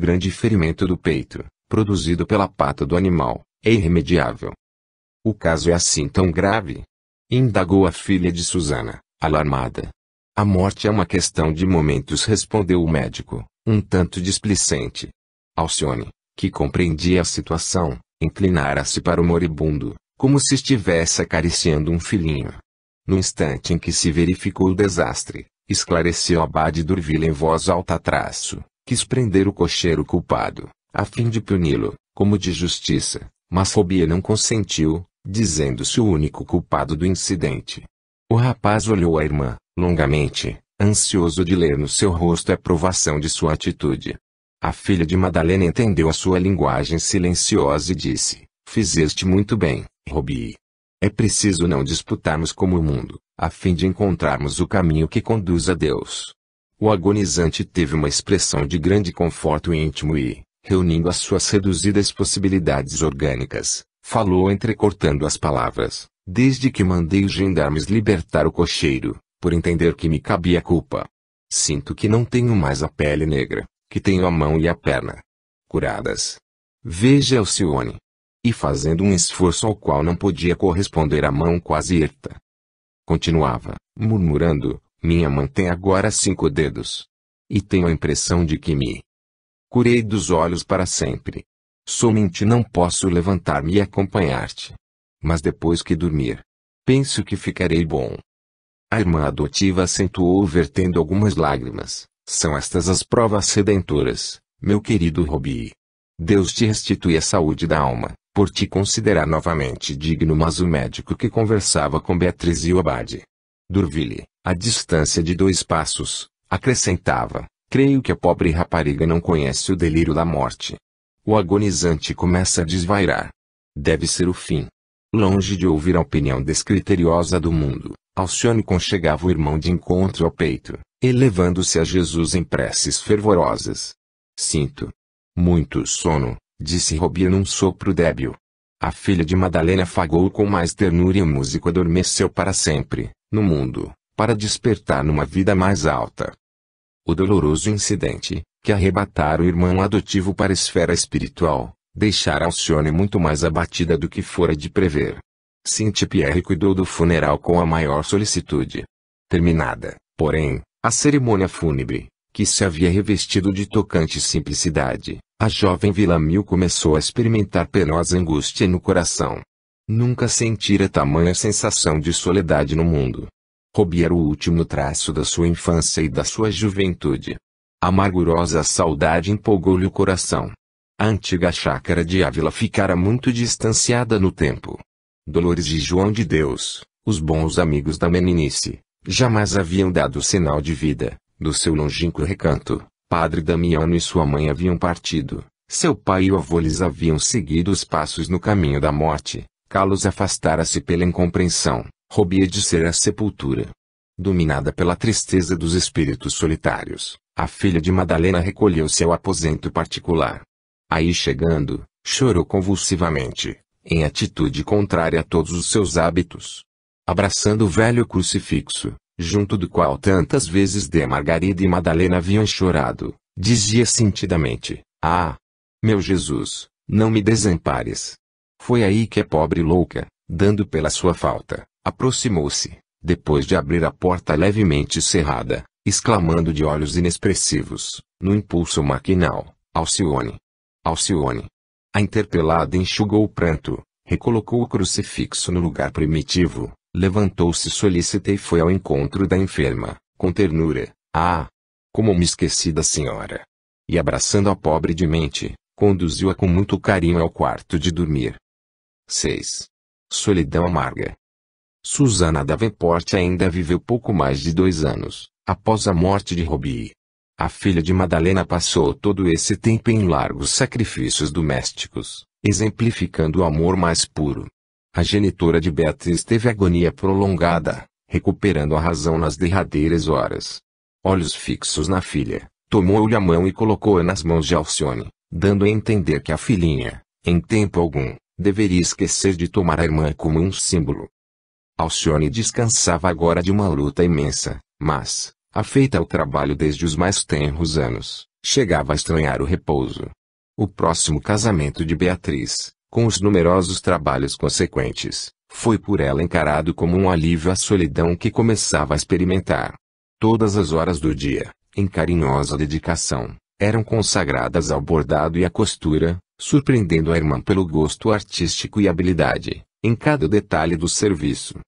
Grande ferimento do peito, produzido pela pata do animal, é irremediável. O caso é assim tão grave? Indagou a filha de Susana, alarmada. A morte é uma questão de momentos, respondeu o médico, um tanto displicente. Alcione, que compreendia a situação, inclinara-se para o moribundo, como se estivesse acariciando um filhinho. No instante em que se verificou o desastre, esclareceu Abade D'Urville em voz alta: quis prender o cocheiro culpado, a fim de puni-lo, como de justiça, mas Robier não consentiu, dizendo-se o único culpado do incidente. O rapaz olhou a irmã, longamente, ansioso de ler no seu rosto a aprovação de sua atitude. A filha de Madalena entendeu a sua linguagem silenciosa e disse: fizeste muito bem, Robier. É preciso não disputarmos como o mundo, a fim de encontrarmos o caminho que conduz a Deus. O agonizante teve uma expressão de grande conforto íntimo e, reunindo as suas reduzidas possibilidades orgânicas, falou entrecortando as palavras: desde que mandei os gendarmes libertar o cocheiro, por entender que me cabia a culpa. Sinto que não tenho mais a pele negra, que tenho a mão e a perna curadas. Veja Alcione. E fazendo um esforço ao qual não podia corresponder a mão quase erta. Continuava, murmurando: minha mão tem agora 5 dedos. E tenho a impressão de que me curei dos olhos para sempre. Somente não posso levantar-me e acompanhar-te. Mas depois que dormir, penso que ficarei bom. A irmã adotiva acentuou vertendo algumas lágrimas: são estas as provas redentoras, meu querido Robier. Deus te restitui a saúde da alma, por te considerar novamente digno. Mas o médico, que conversava com Beatriz e o Abade D'Urville, a distância de 2 passos, acrescentava: creio que a pobre rapariga não conhece o delírio da morte. O agonizante começa a desvairar. Deve ser o fim. Longe de ouvir a opinião descriteriosa do mundo, Alcione conchegava o irmão de encontro ao peito, elevando-se a Jesus em preces fervorosas. Sinto muito sono, disse Robier num sopro débil. A filha de Madalena afagou-o com mais ternura e o músico adormeceu para sempre, no mundo, para despertar numa vida mais alta. O doloroso incidente, que arrebatara o irmão adotivo para a esfera espiritual, deixara Alcione muito mais abatida do que fora de prever. Saint-Pierre cuidou do funeral com a maior solicitude. Terminada, porém, a cerimônia fúnebre, que se havia revestido de tocante simplicidade, a jovem Villamil começou a experimentar penosa angústia no coração. Nunca sentira tamanha sensação de soledade no mundo. Robier era o último traço da sua infância e da sua juventude. A amargurosa saudade empolgou-lhe o coração. A antiga chácara de Ávila ficara muito distanciada no tempo. Dolores e João de Deus, os bons amigos da meninice, jamais haviam dado sinal de vida. Do seu longínquo recanto, Padre Damiano e sua mãe haviam partido. Seu pai e o avô lhes haviam seguido os passos no caminho da morte. Carlos afastara-se pela incompreensão. Robier de ser a sepultura. Dominada pela tristeza dos espíritos solitários, a filha de Madalena recolheu-se ao aposento particular. Aí chegando, chorou convulsivamente, em atitude contrária a todos os seus hábitos. Abraçando o velho crucifixo, junto do qual tantas vezes de Margarida e Madalena haviam chorado, dizia sentidamente: ah, meu Jesus, não me desampares. Foi aí que a pobre louca, dando pela sua falta, aproximou-se, depois de abrir a porta levemente cerrada, exclamando de olhos inexpressivos, no impulso maquinal: Alcione! Alcione! A interpelada enxugou o pranto, recolocou o crucifixo no lugar primitivo, levantou-se solícita e foi ao encontro da enferma, com ternura: ah! Como me esqueci da senhora! E abraçando a pobre demente, conduziu-a com muito carinho ao quarto de dormir. 6. Solidão amarga. Susana Davenport ainda viveu pouco mais de 2 anos, após a morte de Robier. A filha de Madalena passou todo esse tempo em largos sacrifícios domésticos, exemplificando o amor mais puro. A genitora de Beatriz teve agonia prolongada, recuperando a razão nas derradeiras horas. Olhos fixos na filha, tomou-lhe a mão e colocou-a nas mãos de Alcione, dando a entender que a filhinha, em tempo algum, deveria esquecer de tomar a irmã como um símbolo. Alcione descansava agora de uma luta imensa, mas, afeita ao trabalho desde os mais tenros anos, Chegava a estranhar o repouso. O próximo casamento de Beatriz, com os numerosos trabalhos consequentes, foi por ela encarado como um alívio à solidão que começava a experimentar. Todas as horas do dia, em carinhosa dedicação, eram consagradas ao bordado e à costura, surpreendendo a irmã pelo gosto artístico e habilidade, em cada detalhe do serviço.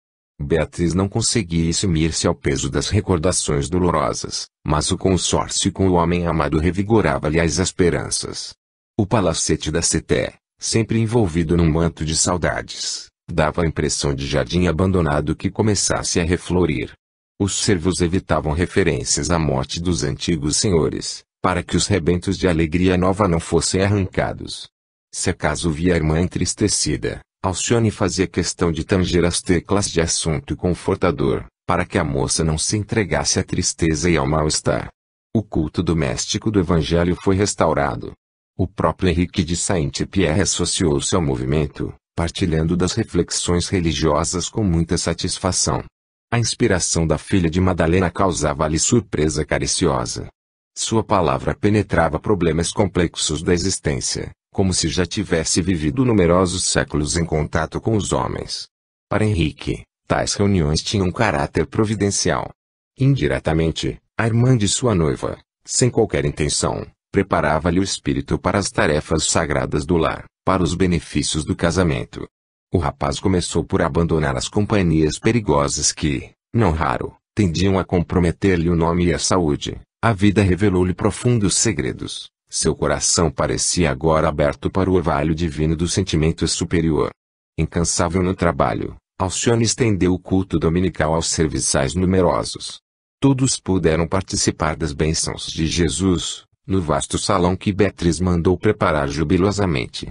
Beatriz não conseguia eximir-se ao peso das recordações dolorosas, mas o consórcio com o homem amado revigorava-lhe as esperanças. O palacete da Ceté, sempre envolvido num manto de saudades, dava a impressão de jardim abandonado que começasse a reflorir. Os servos evitavam referências à morte dos antigos senhores, para que os rebentos de alegria nova não fossem arrancados. Se acaso via a irmã entristecida, Alcione fazia questão de tanger as teclas de assunto confortador, para que a moça não se entregasse à tristeza e ao mal-estar. O culto doméstico do Evangelho foi restaurado. O próprio Henrique de Saint-Pierre associou-se ao movimento, partilhando das reflexões religiosas com muita satisfação. A inspiração da filha de Madalena causava-lhe surpresa cariciosa. Sua palavra penetrava problemas complexos da existência, como se já tivesse vivido numerosos séculos em contato com os homens. Para Henrique, tais reuniões tinham um caráter providencial. Indiretamente, a irmã de sua noiva, sem qualquer intenção, preparava-lhe o espírito para as tarefas sagradas do lar, para os benefícios do casamento. O rapaz começou por abandonar as companhias perigosas que, não raro, tendiam a comprometer-lhe o nome e a saúde. A vida revelou-lhe profundos segredos. Seu coração parecia agora aberto para o orvalho divino do sentimento superior. Incansável no trabalho, Alcione estendeu o culto dominical aos serviçais numerosos. Todos puderam participar das bênçãos de Jesus, no vasto salão que Beatriz mandou preparar jubilosamente.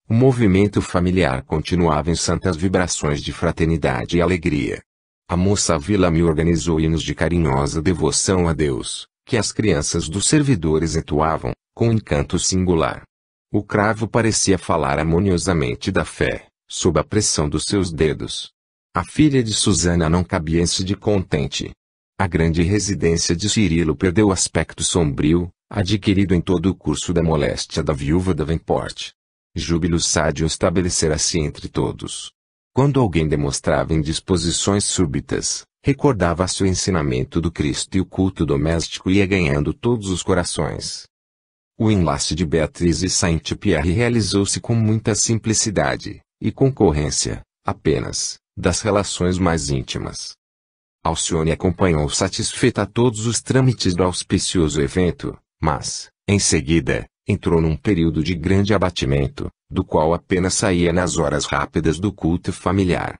O movimento familiar continuava em santas vibrações de fraternidade e alegria. A moça Villamy organizou hinos de carinhosa devoção a Deus, que as crianças dos servidores entoavam, com encanto singular. O cravo parecia falar harmoniosamente da fé, sob a pressão dos seus dedos. A filha de Susana não cabia-se de contente. A grande residência de Cirilo perdeu o aspecto sombrio, adquirido em todo o curso da moléstia da viúva Davenport. Júbilo sádio estabelecera-se entre todos. Quando alguém demonstrava indisposições súbitas, recordava-se o ensinamento do Cristo e o culto doméstico ia ganhando todos os corações. O enlace de Beatriz e Saint-Pierre realizou-se com muita simplicidade, e concorrência, apenas, das relações mais íntimas. Alcione acompanhou satisfeita todos os trâmites do auspicioso evento, mas, em seguida, entrou num período de grande abatimento, do qual apenas saía nas horas rápidas do culto familiar.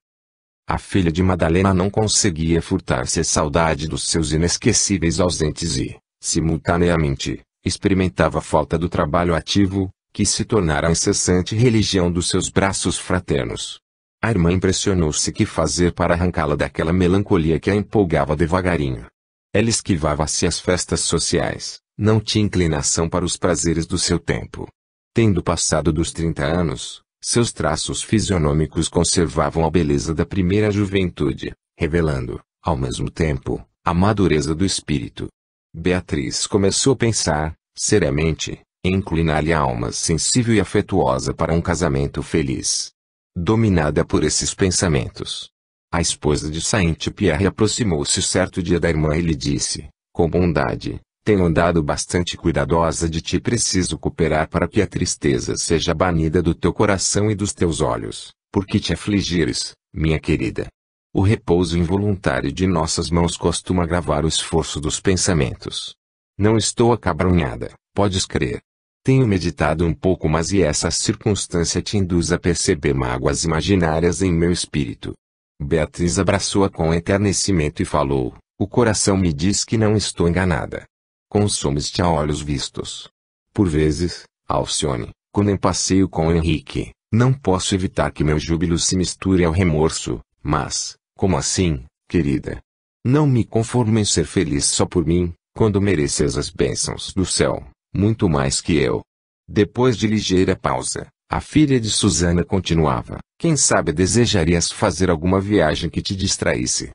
A filha de Madalena não conseguia furtar-se a saudade dos seus inesquecíveis ausentes e, simultaneamente, experimentava a falta do trabalho ativo, que se tornara a incessante religião dos seus braços fraternos. A irmã impressionou-se que fazer para arrancá-la daquela melancolia que a empolgava devagarinho. Ela esquivava-se às festas sociais, não tinha inclinação para os prazeres do seu tempo. Tendo passado dos 30 anos, seus traços fisionômicos conservavam a beleza da primeira juventude, revelando, ao mesmo tempo, a madureza do espírito. Beatriz começou a pensar, seriamente, em inclinar-lhe a alma sensível e afetuosa para um casamento feliz. Dominada por esses pensamentos, a esposa de Saint-Pierre aproximou-se certo dia da irmã e lhe disse, com bondade: tenho andado bastante cuidadosa de ti, preciso cooperar para que a tristeza seja banida do teu coração e dos teus olhos, porque te afligires, minha querida. O repouso involuntário de nossas mãos costuma agravar o esforço dos pensamentos. Não estou acabrunhada, podes crer. Tenho meditado um pouco mais e essa circunstância te induz a perceber mágoas imaginárias em meu espírito. Beatriz abraçou-a com enternecimento e falou: o coração me diz que não estou enganada. Consomes-te a olhos vistos. Por vezes, Alcione, quando em passeio com Henrique, não posso evitar que meu júbilo se misture ao remorso, mas, como assim, querida? Não me conformo em ser feliz só por mim, quando mereces as bênçãos do céu, muito mais que eu. Depois de ligeira pausa, a filha de Susana continuava: quem sabe desejarias fazer alguma viagem que te distraísse?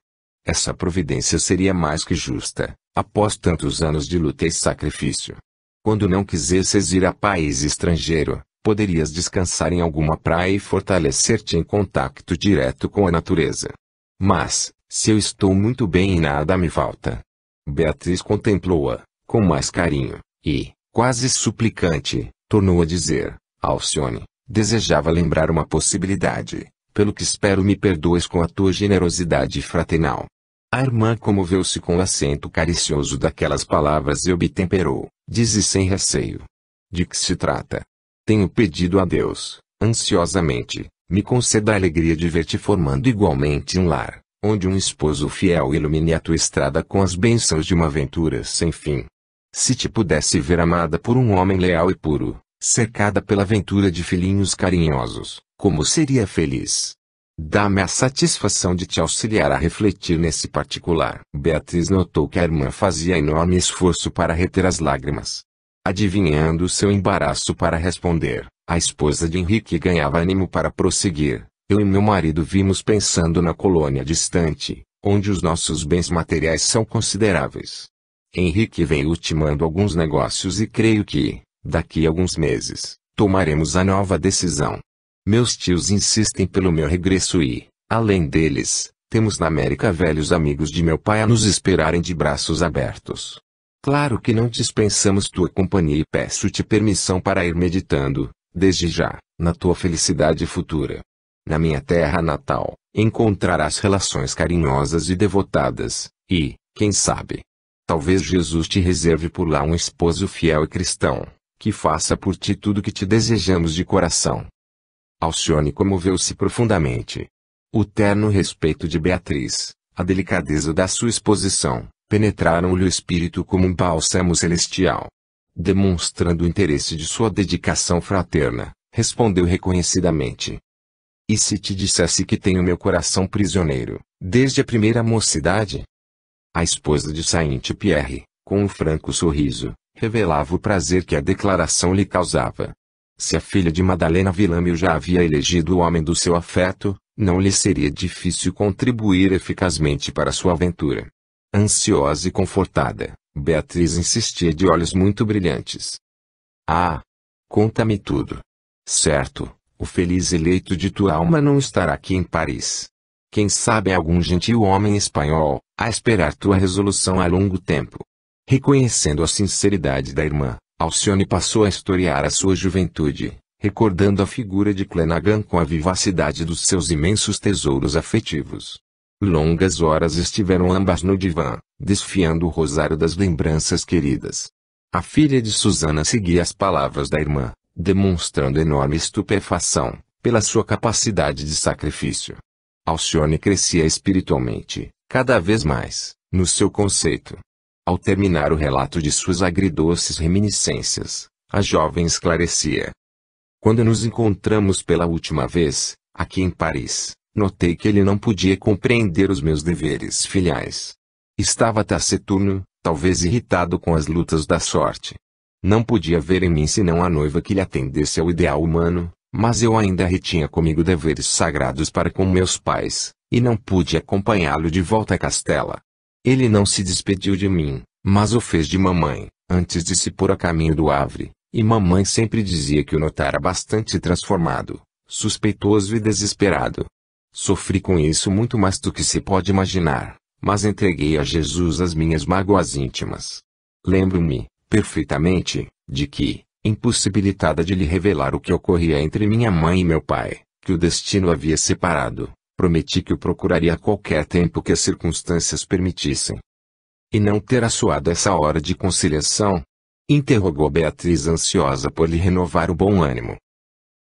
Essa providência seria mais que justa, após tantos anos de luta e sacrifício. Quando não quisesses ir a país estrangeiro, poderias descansar em alguma praia e fortalecer-te em contato direto com a natureza. Mas, se eu estou muito bem e nada me falta. Beatriz contemplou-a, com mais carinho, e, quase suplicante, tornou a dizer: Alcione, desejava lembrar uma possibilidade, pelo que espero me perdoes com a tua generosidade fraternal. A irmã comoveu-se com o acento caricioso daquelas palavras e obtemperou, disse sem receio. De que se trata? Tenho pedido a Deus, ansiosamente, me conceda a alegria de ver-te formando igualmente um lar, onde um esposo fiel ilumine a tua estrada com as bênçãos de uma aventura sem fim. Se te pudesse ver amada por um homem leal e puro, cercada pela aventura de filhinhos carinhosos, como seria feliz? Dá-me a satisfação de te auxiliar a refletir nesse particular. Beatriz notou que a irmã fazia enorme esforço para reter as lágrimas. Adivinhando seu embaraço para responder, a esposa de Henrique ganhava ânimo para prosseguir. Eu e meu marido vimos pensando na colônia distante, onde os nossos bens materiais são consideráveis. Henrique vem ultimando alguns negócios e creio que, daqui a alguns meses, tomaremos a nova decisão. Meus tios insistem pelo meu regresso e, além deles, temos na América velhos amigos de meu pai a nos esperarem de braços abertos. Claro que não dispensamos tua companhia e peço-te permissão para ir meditando, desde já, na tua felicidade futura. Na minha terra natal, encontrarás relações carinhosas e devotadas, e, quem sabe, talvez Jesus te reserve por lá um esposo fiel e cristão, que faça por ti tudo o que te desejamos de coração. Alcione comoveu-se profundamente. O terno respeito de Beatriz, a delicadeza da sua exposição, penetraram-lhe o espírito como um bálsamo celestial. Demonstrando o interesse de sua dedicação fraterna, respondeu reconhecidamente. E se te dissesse que tenho meu coração prisioneiro, desde a primeira mocidade? A esposa de Saint-Pierre, com um franco sorriso, revelava o prazer que a declaração lhe causava. Se a filha de Madalena Villamil já havia elegido o homem do seu afeto, não lhe seria difícil contribuir eficazmente para sua aventura. Ansiosa e confortada, Beatriz insistia de olhos muito brilhantes. Ah! Conta-me tudo. Certo, o feliz eleito de tua alma não estará aqui em Paris. Quem sabe algum gentil homem espanhol, a esperar tua resolução há longo tempo. Reconhecendo a sinceridade da irmã, Alcione passou a historiar a sua juventude, recordando a figura de Clenaghan com a vivacidade dos seus imensos tesouros afetivos. Longas horas estiveram ambas no divã, desfiando o rosário das lembranças queridas. A filha de Susana seguia as palavras da irmã, demonstrando enorme estupefação, pela sua capacidade de sacrifício. Alcione crescia espiritualmente, cada vez mais, no seu conceito. Ao terminar o relato de suas agridoces reminiscências, a jovem esclarecia. Quando nos encontramos pela última vez, aqui em Paris, notei que ele não podia compreender os meus deveres filiais. Estava taciturno, talvez irritado com as lutas da sorte. Não podia ver em mim senão a noiva que lhe atendesse ao ideal humano, mas eu ainda retinha comigo deveres sagrados para com meus pais, e não pude acompanhá-lo de volta a Castela. Ele não se despediu de mim, mas o fez de mamãe, antes de se pôr a caminho do Havre, e mamãe sempre dizia que o notara bastante transformado, suspeitoso e desesperado. Sofri com isso muito mais do que se pode imaginar, mas entreguei a Jesus as minhas mágoas íntimas. Lembro-me, perfeitamente, de que, impossibilitada de lhe revelar o que ocorria entre minha mãe e meu pai, que o destino havia separado, prometi que o procuraria a qualquer tempo que as circunstâncias permitissem. E não terá soado essa hora de conciliação? Interrogou Beatriz ansiosa por lhe renovar o bom ânimo.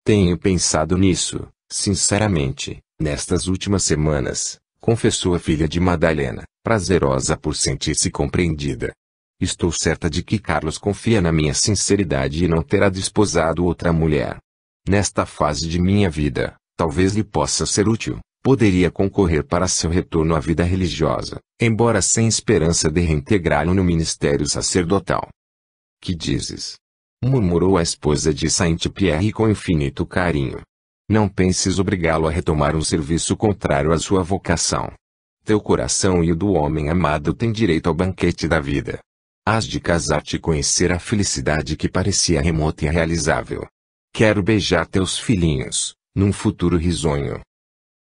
Tenho pensado nisso, sinceramente, nestas últimas semanas, confessou a filha de Madalena, prazerosa por sentir-se compreendida. Estou certa de que Carlos confia na minha sinceridade e não terá desposado outra mulher. Nesta fase de minha vida, talvez lhe possa ser útil. Poderia concorrer para seu retorno à vida religiosa, embora sem esperança de reintegrá-lo no ministério sacerdotal. Que dizes? Murmurou a esposa de Saint-Pierre com infinito carinho. Não penses obrigá-lo a retomar um serviço contrário à sua vocação. Teu coração e o do homem amado têm direito ao banquete da vida. Hás de casar-te e conhecer a felicidade que parecia remota e irrealizável. Quero beijar teus filhinhos, num futuro risonho.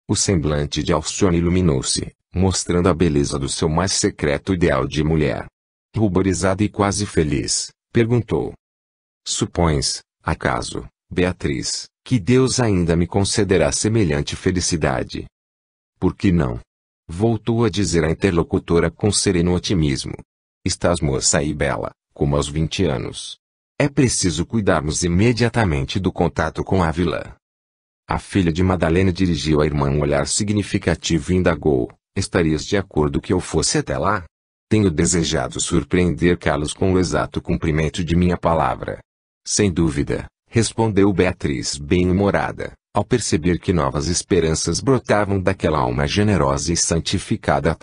O semblante de Alcione iluminou-se, mostrando a beleza do seu mais secreto ideal de mulher. Ruborizada e quase feliz, perguntou: supões, acaso, Beatriz, que Deus ainda me concederá semelhante felicidade? Por que não? Voltou a dizer a interlocutora com sereno otimismo. Estás moça e bela, como aos 20 anos. É preciso cuidarmos imediatamente do contato com Ávila. A filha de Madalena dirigiu à irmã um olhar significativo e indagou: estarias de acordo que eu fosse até lá? Tenho desejado surpreender Carlos com o exato cumprimento de minha palavra. Sem dúvida, respondeu Beatriz bem-humorada, ao perceber que novas esperanças brotavam daquela alma generosa e santificada.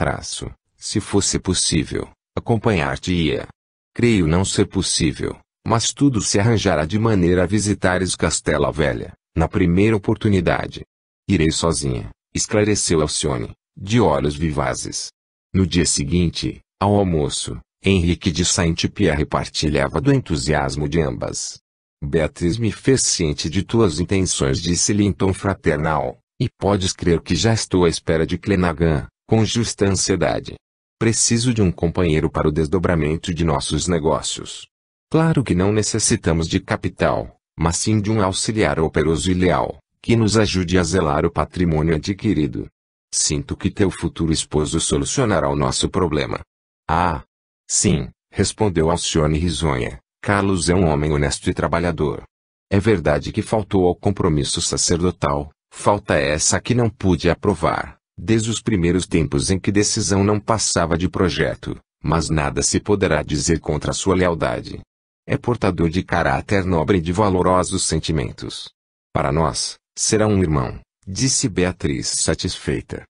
Se fosse possível, acompanhar-te-ia. Creio não ser possível, mas tudo se arranjará de maneira a visitares Castela Velha, na primeira oportunidade. Irei sozinha, esclareceu Alcione, de olhos vivazes. No dia seguinte, ao almoço, Henrique de Saint-Pierre partilhava do entusiasmo de ambas. Beatriz me fez ciente de tuas intenções, disse-lhe em tom fraternal, e podes crer que já estou à espera de Clenaghan, com justa ansiedade. Preciso de um companheiro para o desdobramento de nossos negócios. Claro que não necessitamos de capital, mas sim de um auxiliar operoso e leal, que nos ajude a zelar o patrimônio adquirido. Sinto que teu futuro esposo solucionará o nosso problema. Ah! Sim, respondeu Alcione risonha. Carlos é um homem honesto e trabalhador. É verdade que faltou ao compromisso sacerdotal, falta essa que não pude aprovar, desde os primeiros tempos em que decisão não passava de projeto, mas nada se poderá dizer contra sua lealdade. É portador de caráter nobre e de valorosos sentimentos. Para nós, será um irmão, disse Beatriz satisfeita.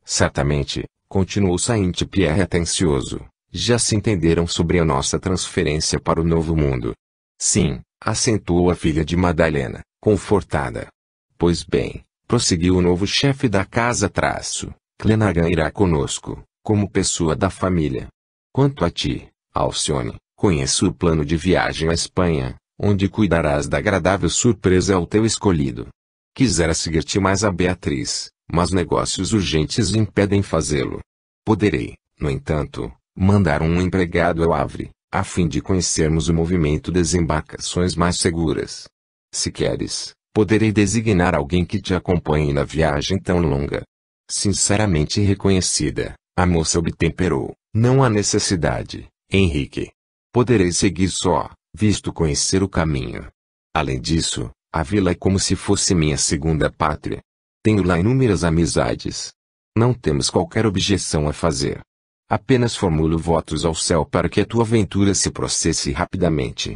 Certamente, continuou Saint-Pierre atencioso, já se entenderam sobre a nossa transferência para o novo mundo. Sim, acentuou a filha de Madalena, confortada. Pois bem, prosseguiu o novo chefe da casa. Clenaghan irá conosco, como pessoa da família. Quanto a ti, Alcione, conheço o plano de viagem à Espanha, onde cuidarás da agradável surpresa ao teu escolhido. Quisera seguir-te mais a Beatriz, mas negócios urgentes impedem fazê-lo. Poderei, no entanto, mandar um empregado ao Havre, a fim de conhecermos o movimento das embarcações mais seguras. Se queres, poderei designar alguém que te acompanhe na viagem tão longa. Sinceramente reconhecida, a moça obtemperou. Não há necessidade, Henrique. Poderei seguir só, visto conhecer o caminho. Além disso, a vila é como se fosse minha segunda pátria. Tenho lá inúmeras amizades. Não temos qualquer objeção a fazer. Apenas formulo votos ao céu para que a tua aventura se processe rapidamente.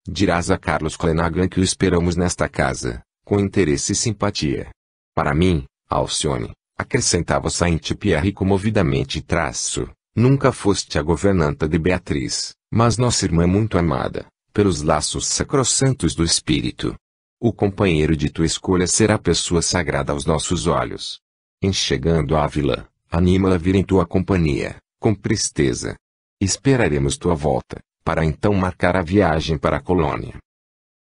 Dirás a Carlos Clenaghan que o esperamos nesta casa, com interesse e simpatia. Para mim, Alcione, acrescentava Saint-Pierre comovidamente, nunca foste a governanta de Beatriz, mas nossa irmã muito amada, pelos laços sacrossantos do espírito. O companheiro de tua escolha será pessoa sagrada aos nossos olhos. Em chegando à vila, anima-la a vir em tua companhia, com presteza. Esperaremos tua volta, para então marcar a viagem para a colônia.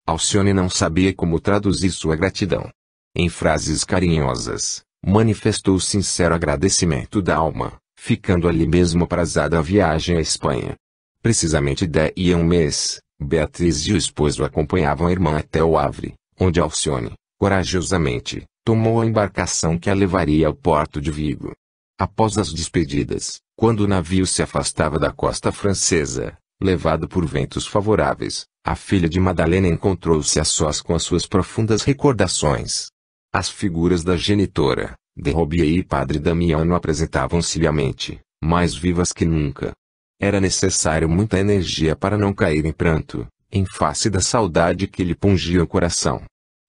Alcione não sabia como traduzir sua gratidão. Em frases carinhosas, manifestou sincero agradecimento da alma, ficando ali mesmo aprazada a viagem à Espanha. Precisamente daí a um mês, Beatriz e o esposo acompanhavam a irmã até o Havre, onde Alcione, corajosamente, tomou a embarcação que a levaria ao porto de Vigo. Após as despedidas, quando o navio se afastava da costa francesa, levado por ventos favoráveis, a filha de Madalena encontrou-se a sós com as suas profundas recordações. As figuras da genitora, de Robier e Padre Damiano apresentavam-se-lhe à mente, mais vivas que nunca. Era necessário muita energia para não cair em pranto, em face da saudade que lhe pungia o coração.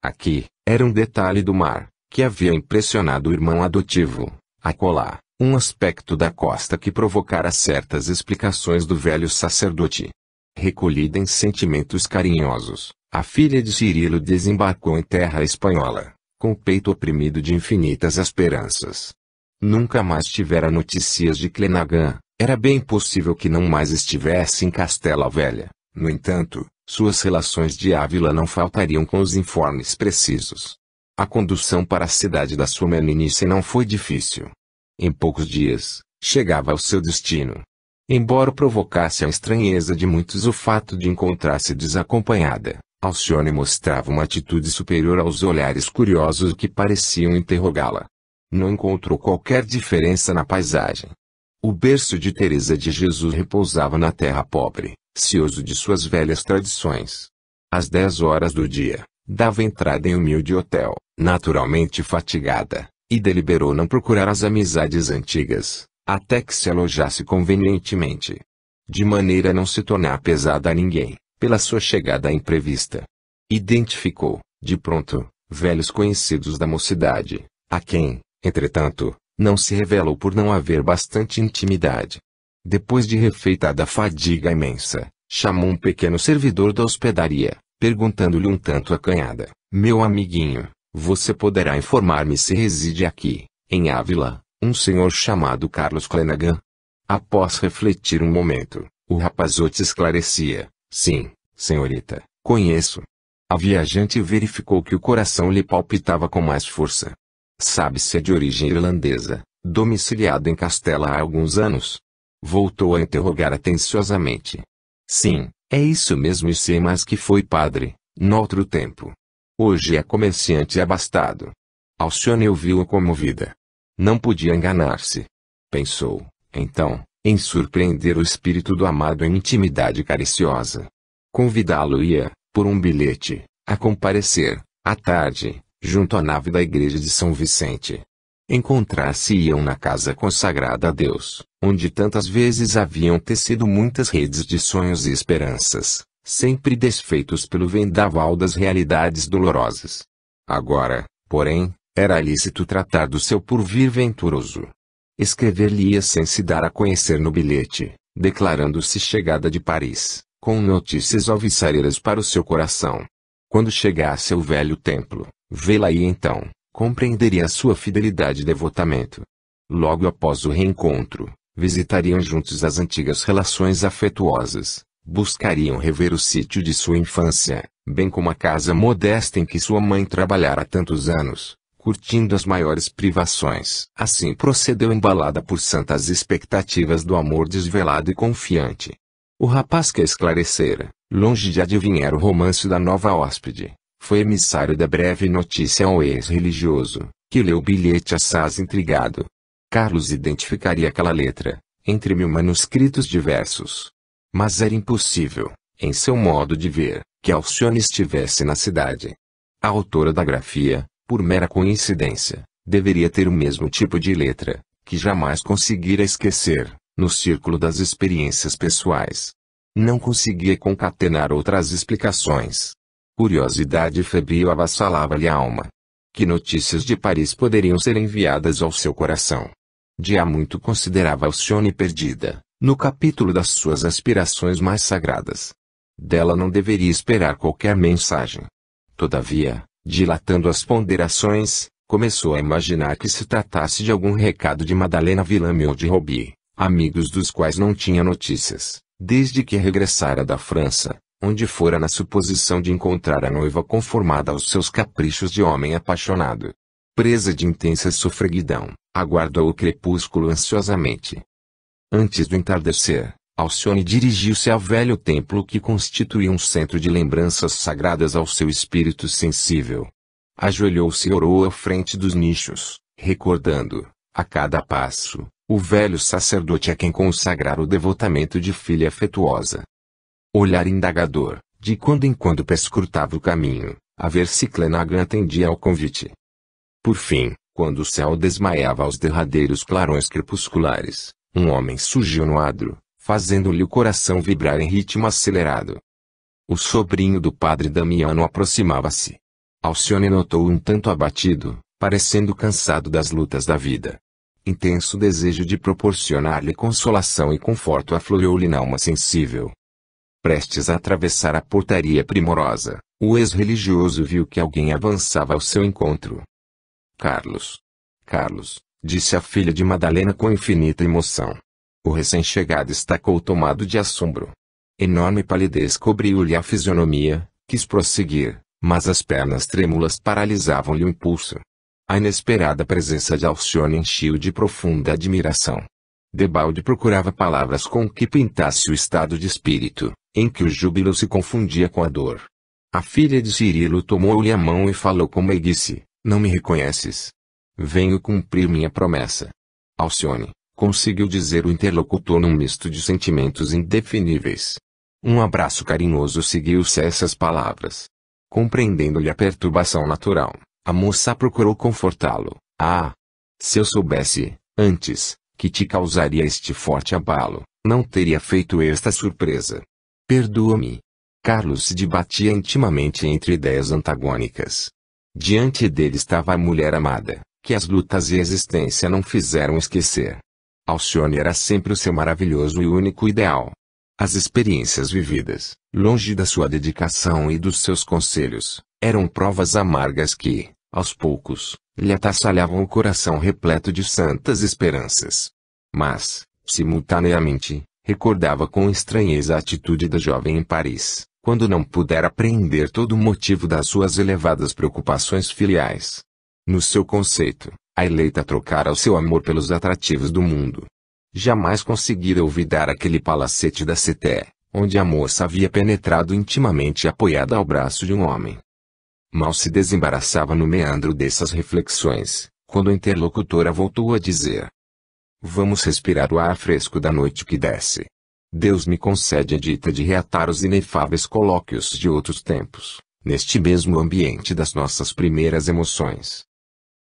Aqui, era um detalhe do mar, que havia impressionado o irmão adotivo. Acolá, um aspecto da costa que provocara certas explicações do velho sacerdote. Recolhida em sentimentos carinhosos, a filha de Cirilo desembarcou em terra espanhola, com o peito oprimido de infinitas esperanças. Nunca mais tivera notícias de Clenaghan, Era bem possível que não mais estivesse em Castela Velha. No entanto, suas relações de Ávila não faltariam com os informes precisos. A condução para a cidade da sua meninice não foi difícil. Em poucos dias, chegava ao seu destino. Embora provocasse a estranheza de muitos o fato de encontrar-se desacompanhada, Alcione mostrava uma atitude superior aos olhares curiosos que pareciam interrogá-la. Não encontrou qualquer diferença na paisagem. O berço de Teresa de Jesus repousava na terra pobre, cioso de suas velhas tradições. Às 10 horas do dia, dava entrada em humilde hotel, naturalmente fatigada, e deliberou não procurar as amizades antigas, até que se alojasse convenientemente. De maneira a não se tornar pesada a ninguém, pela sua chegada imprevista. Identificou, de pronto, velhos conhecidos da mocidade, a quem, entretanto, não se revelou por não haver bastante intimidade. Depois de refeitada a fadiga imensa, chamou um pequeno servidor da hospedaria, perguntando-lhe um tanto acanhada: "Meu amiguinho, você poderá informar-me se reside aqui, em Ávila, um senhor chamado Carlos Clenaghan?" Após refletir um momento, o rapazote esclarecia: "Sim, senhorita, conheço." A viajante verificou que o coração lhe palpitava com mais força. "Sabe se é de origem irlandesa, domiciliado em Castela há alguns anos?" Voltou a interrogar atenciosamente. "Sim, é isso mesmo, e sei mais que foi padre, noutro tempo. Hoje é comerciante abastado." Alcione ouviu-o comovida. Não podia enganar-se. Pensou, então, em surpreender o espírito do amado em intimidade cariciosa. Convidá-lo-ia, por um bilhete, a comparecer, à tarde, junto à nave da igreja de São Vicente. Encontrar-se-iam na casa consagrada a Deus, onde tantas vezes haviam tecido muitas redes de sonhos e esperanças, sempre desfeitos pelo vendaval das realidades dolorosas. Agora, porém, era lícito tratar do seu porvir venturoso. Escrever-lhe-ia sem se dar a conhecer no bilhete, declarando-se chegada de Paris, com notícias alvissareiras para o seu coração. Quando chegasse ao velho templo, vê-la-ia então, compreenderia a sua fidelidade e devotamento. Logo após o reencontro, visitariam juntos as antigas relações afetuosas, buscariam rever o sítio de sua infância, bem como a casa modesta em que sua mãe trabalhara há tantos anos, curtindo as maiores privações. Assim procedeu, embalada por santas expectativas do amor desvelado e confiante. O rapaz que a esclarecera, longe de adivinhar o romance da nova hóspede, foi emissário da breve notícia ao ex-religioso, que leu o bilhete assaz intrigado. Carlos identificaria aquela letra, entre 1000 manuscritos diversos. Mas era impossível, em seu modo de ver, que Alcione estivesse na cidade. A autora da grafia, por mera coincidência, deveria ter o mesmo tipo de letra, que jamais conseguira esquecer, no círculo das experiências pessoais. Não conseguia concatenar outras explicações. Curiosidade febril avassalava-lhe a alma. Que notícias de Paris poderiam ser enviadas ao seu coração? De há muito considerava Alcione perdida, no capítulo das suas aspirações mais sagradas. Dela não deveria esperar qualquer mensagem. Todavia, dilatando as ponderações, começou a imaginar que se tratasse de algum recado de Madalena Villame ou de Robbie, amigos dos quais não tinha notícias, desde que regressara da França, onde fora na suposição de encontrar a noiva conformada aos seus caprichos de homem apaixonado. Presa de intensa sofreguidão, aguardou o crepúsculo ansiosamente. Antes do entardecer, Alcione dirigiu-se ao velho templo que constituía um centro de lembranças sagradas ao seu espírito sensível. Ajoelhou-se e orou à frente dos nichos, recordando, a cada passo, o velho sacerdote a quem consagrara o devotamento de filha afetuosa. Olhar indagador, de quando em quando perscrutava o caminho, a ver se Clenaghan atendia ao convite. Por fim, quando o céu desmaiava aos derradeiros clarões crepusculares, um homem surgiu no adro, fazendo-lhe o coração vibrar em ritmo acelerado. O sobrinho do padre Damiano aproximava-se. Alcione notou-o um tanto abatido, parecendo cansado das lutas da vida. Intenso desejo de proporcionar-lhe consolação e conforto aflorou-lhe na alma sensível. Prestes a atravessar a portaria primorosa, o ex-religioso viu que alguém avançava ao seu encontro. "Carlos. Carlos", disse a filha de Madalena com infinita emoção. O recém-chegado estacou tomado de assombro. Enorme palidez cobriu-lhe a fisionomia, quis prosseguir, mas as pernas trêmulas paralisavam-lhe o impulso. A inesperada presença de Alcione encheu de profunda admiração. Debalde procurava palavras com que pintasse o estado de espírito, em que o júbilo se confundia com a dor. A filha de Cirilo tomou-lhe a mão e falou com meiguice: "Não me reconheces? Venho cumprir minha promessa." Alcione, conseguiu dizer o interlocutor num misto de sentimentos indefiníveis. Um abraço carinhoso seguiu-se a essas palavras. Compreendendo-lhe a perturbação natural, a moça procurou confortá-lo. "Ah! Se eu soubesse, antes, que te causaria este forte abalo, não teria feito esta surpresa. Perdoa-me." Carlos se debatia intimamente entre ideias antagônicas. Diante dele estava a mulher amada, que as lutas e a existência não fizeram esquecer. Alcione era sempre o seu maravilhoso e único ideal. As experiências vividas, longe da sua dedicação e dos seus conselhos, eram provas amargas que, aos poucos, lhe atassalhavam o coração repleto de santas esperanças. Mas, simultaneamente, recordava com estranheza a atitude da jovem em Paris, quando não pudera apreender todo o motivo das suas elevadas preocupações filiais. No seu conceito, a eleita trocara o seu amor pelos atrativos do mundo. Jamais conseguira olvidar aquele palacete da Cité, onde a moça havia penetrado intimamente apoiada ao braço de um homem. Mal se desembaraçava no meandro dessas reflexões, quando a interlocutora voltou a dizer: "Vamos respirar o ar fresco da noite que desce. Deus me concede a dita de reatar os inefáveis colóquios de outros tempos, neste mesmo ambiente das nossas primeiras emoções."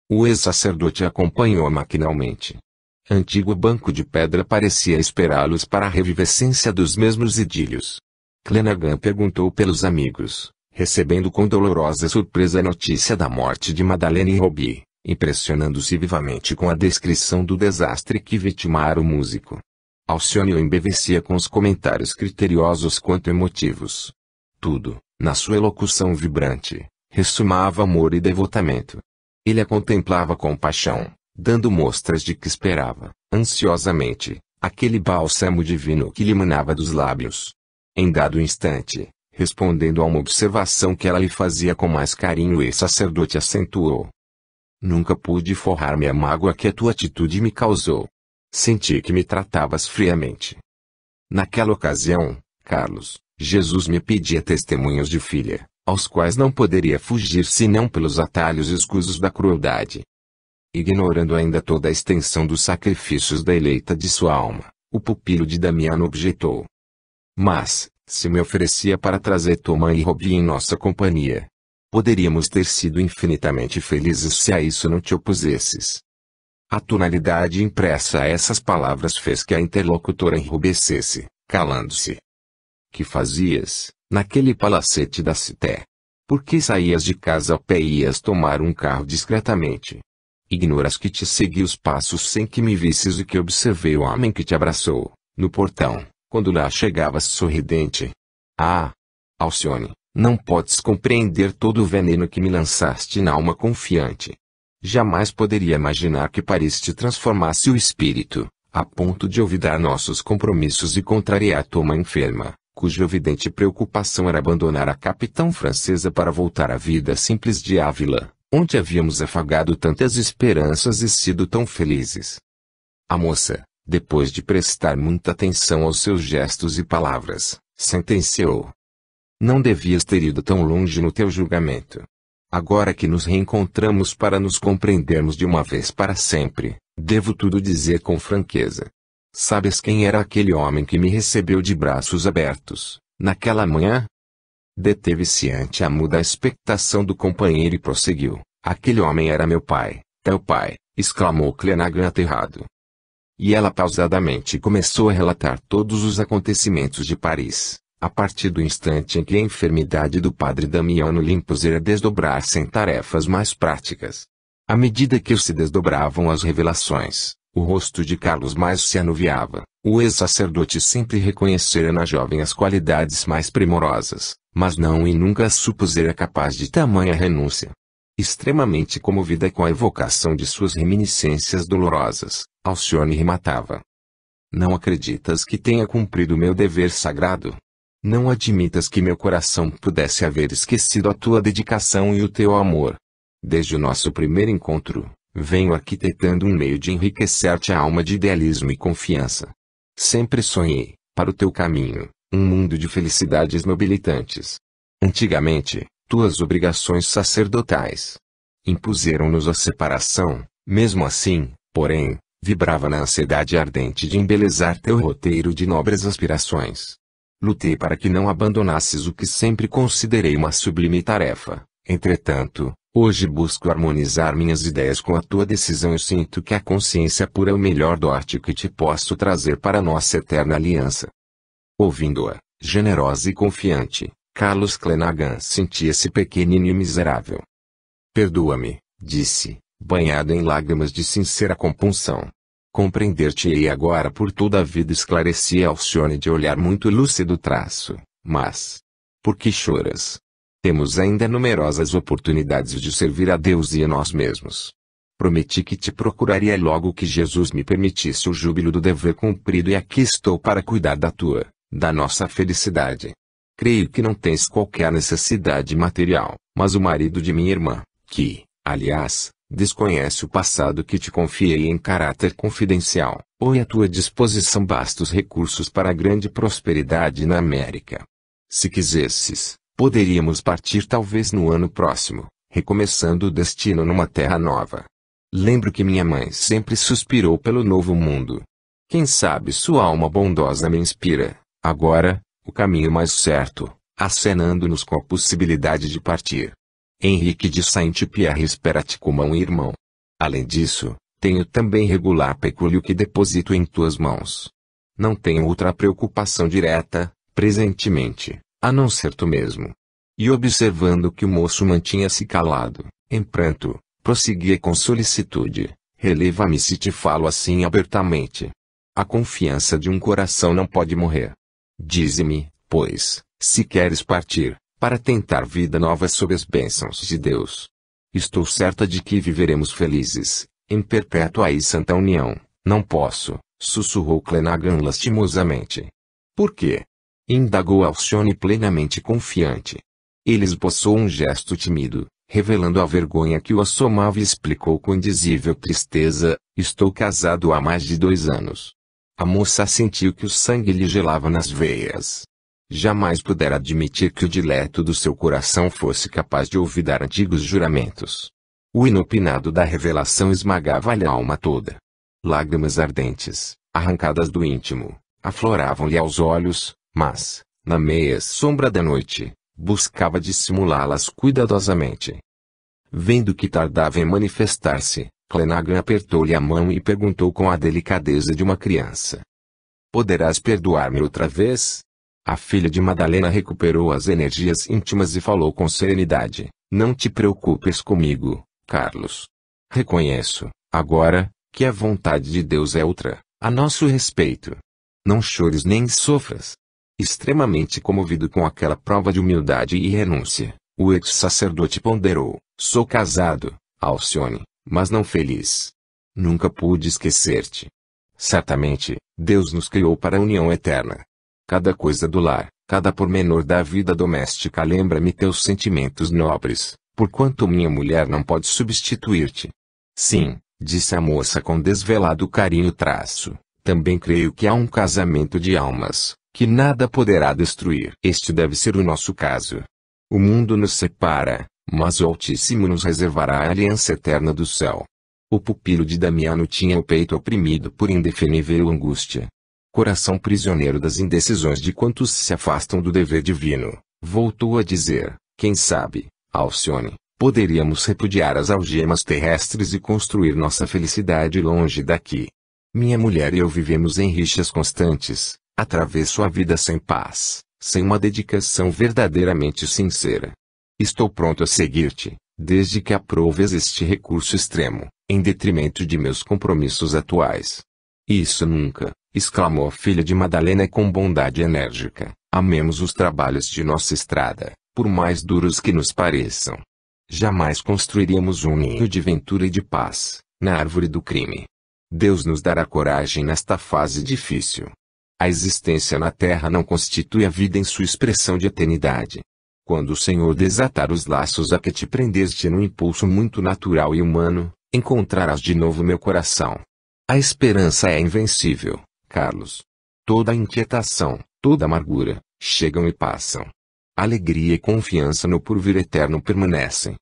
O ex-sacerdote acompanhou maquinalmente. Antigo banco de pedra parecia esperá-los para a revivescência dos mesmos idílios. Clenaghan perguntou pelos amigos, recebendo com dolorosa surpresa a notícia da morte de Madeleine Robbie, impressionando-se vivamente com a descrição do desastre que vitimara o músico. Alcione o embevecia com os comentários criteriosos quanto emotivos. Tudo, na sua elocução vibrante, ressumava amor e devotamento. Ele a contemplava com paixão, dando mostras de que esperava, ansiosamente, aquele bálsamo divino que lhe emanava dos lábios. Em dado instante, respondendo a uma observação que ela lhe fazia com mais carinho, o sacerdote acentuou: "Nunca pude forrar-me a mágoa que a tua atitude me causou. Senti que me tratavas friamente. Naquela ocasião, Carlos, Jesus me pedia testemunhos de filha, aos quais não poderia fugir senão pelos atalhos escusos da crueldade." Ignorando ainda toda a extensão dos sacrifícios da eleita de sua alma, o pupilo de Damiano objetou: "Mas, se me oferecia para trazer tua mãe e Robbie em nossa companhia, poderíamos ter sido infinitamente felizes se a isso não te opusesses." A tonalidade impressa a essas palavras fez que a interlocutora enrubescesse, calando-se. "Que fazias, naquele palacete da Cité? Por que saías de casa a pé e ias tomar um carro discretamente? Ignoras que te segui os passos sem que me visses e que observei o homem que te abraçou, no portão, quando lá chegavas sorridente? Ah! Alcione, não podes compreender todo o veneno que me lançaste na alma confiante. Jamais poderia imaginar que Paris te transformasse o espírito, a ponto de olvidar nossos compromissos e contrariar tua mãe enferma, cuja evidente preocupação era abandonar a capitã francesa para voltar à vida simples de Ávila, onde havíamos afagado tantas esperanças e sido tão felizes." A moça, depois de prestar muita atenção aos seus gestos e palavras, sentenciou: "Não devias ter ido tão longe no teu julgamento. Agora que nos reencontramos para nos compreendermos de uma vez para sempre, devo tudo dizer com franqueza. Sabes quem era aquele homem que me recebeu de braços abertos, naquela manhã?" Deteve-se ante a muda expectação do companheiro e prosseguiu: "Aquele homem era meu pai, teu pai", exclamou Clenaghan aterrado. E ela pausadamente começou a relatar todos os acontecimentos de Paris, a partir do instante em que a enfermidade do padre Damiano lhe impusera desdobrar-se em tarefas mais práticas. À medida que se desdobravam as revelações, o rosto de Carlos mais se anuviava. O ex-sacerdote sempre reconhecera na jovem as qualidades mais primorosas, mas não e nunca a supusera capaz de tamanha renúncia. Extremamente comovida com a evocação de suas reminiscências dolorosas, Alcione rematava: Não acreditas que tenha cumprido meu dever sagrado? Não admitas que meu coração pudesse haver esquecido a tua dedicação e o teu amor. Desde o nosso primeiro encontro, venho arquitetando um meio de enriquecer-te a alma de idealismo e confiança. Sempre sonhei, para o teu caminho, um mundo de felicidades nobilitantes. Antigamente, tuas obrigações sacerdotais impuseram-nos a separação. Mesmo assim, porém, vibrava na ansiedade ardente de embelezar teu roteiro de nobres aspirações. Lutei para que não abandonasses o que sempre considerei uma sublime tarefa. Entretanto, hoje busco harmonizar minhas ideias com a tua decisão e sinto que a consciência pura é o melhor dote que te posso trazer para nossa eterna aliança. Ouvindo-a, generosa e confiante, Carlos Clenaghan sentia-se pequenino e miserável. Perdoa-me, disse, banhado em lágrimas de sincera compunção. Compreender-te-ei agora por toda a vida, esclarecia Alcione de olhar muito lúcido traço. Mas, por que choras? Temos ainda numerosas oportunidades de servir a Deus e a nós mesmos. Prometi que te procuraria logo que Jesus me permitisse o júbilo do dever cumprido e aqui estou para cuidar da nossa felicidade. Creio que não tens qualquer necessidade material, mas o marido de minha irmã, que, aliás, desconhece o passado que te confiei em caráter confidencial, põe à tua disposição vastos recursos para a grande prosperidade na América. Se quisesses, poderíamos partir talvez no ano próximo, recomeçando o destino numa terra nova. Lembro que minha mãe sempre suspirou pelo novo mundo. Quem sabe sua alma bondosa me inspira, agora, o caminho mais certo, acenando-nos com a possibilidade de partir. Henrique de Saint-Pierre espera-te como um irmão. Além disso, tenho também regular pecúlio que deposito em tuas mãos. Não tenho outra preocupação direta, presentemente, a não ser tu mesmo. E observando que o moço mantinha-se calado, em pranto, prosseguia com solicitude, releva-me se te falo assim abertamente. A confiança de um coração não pode morrer. Dize-me, pois, se queres partir, para tentar vida nova sob as bênçãos de Deus. Estou certa de que viveremos felizes, em perpétua e santa união. Não posso, sussurrou Clenaghan lastimosamente. Por quê? Indagou Alcione plenamente confiante. Ele esboçou um gesto tímido, revelando a vergonha que o assomava e explicou com indizível tristeza, estou casado há mais de 2 anos. A moça sentiu que o sangue lhe gelava nas veias. Jamais pudera admitir que o dileto do seu coração fosse capaz de olvidar antigos juramentos. O inopinado da revelação esmagava-lhe a alma toda. Lágrimas ardentes, arrancadas do íntimo, afloravam-lhe aos olhos, mas, na meia sombra da noite, buscava dissimulá-las cuidadosamente. Vendo que tardava em manifestar-se, Clenaghan apertou-lhe a mão e perguntou com a delicadeza de uma criança. Poderás perdoar-me outra vez? A filha de Madalena recuperou as energias íntimas e falou com serenidade. Não te preocupes comigo, Carlos. Reconheço, agora, que a vontade de Deus é outra, a nosso respeito. Não chores nem sofras. Extremamente comovido com aquela prova de humildade e renúncia, o ex-sacerdote ponderou. Sou casado, Alcione, mas não feliz. Nunca pude esquecer-te. Certamente, Deus nos criou para a união eterna. Cada coisa do lar, cada pormenor da vida doméstica lembra-me teus sentimentos nobres, porquanto minha mulher não pode substituir-te. Sim, disse a moça com desvelado carinho traço, também creio que há um casamento de almas, que nada poderá destruir. Este deve ser o nosso caso. O mundo nos separa, mas o Altíssimo nos reservará a aliança eterna do céu. O pupilo de Damiano tinha o peito oprimido por indefinível angústia. Coração prisioneiro das indecisões de quantos se afastam do dever divino, voltou a dizer, quem sabe, Alcione, poderíamos repudiar as algemas terrestres e construir nossa felicidade longe daqui. Minha mulher e eu vivemos em rixas constantes, atravesso a vida sem paz, sem uma dedicação verdadeiramente sincera. Estou pronto a seguir-te, desde que aproves este recurso extremo, em detrimento de meus compromissos atuais. Isso nunca, exclamou a filha de Madalena com bondade enérgica, amemos os trabalhos de nossa estrada, por mais duros que nos pareçam. Jamais construiríamos um ninho de ventura e de paz, na árvore do crime. Deus nos dará coragem nesta fase difícil. A existência na Terra não constitui a vida em sua expressão de eternidade. Quando o Senhor desatar os laços a que te prendeste num impulso muito natural e humano, encontrarás de novo meu coração. A esperança é invencível, Carlos. Toda a inquietação, toda a amargura, chegam e passam. Alegria e confiança no porvir eterno permanecem.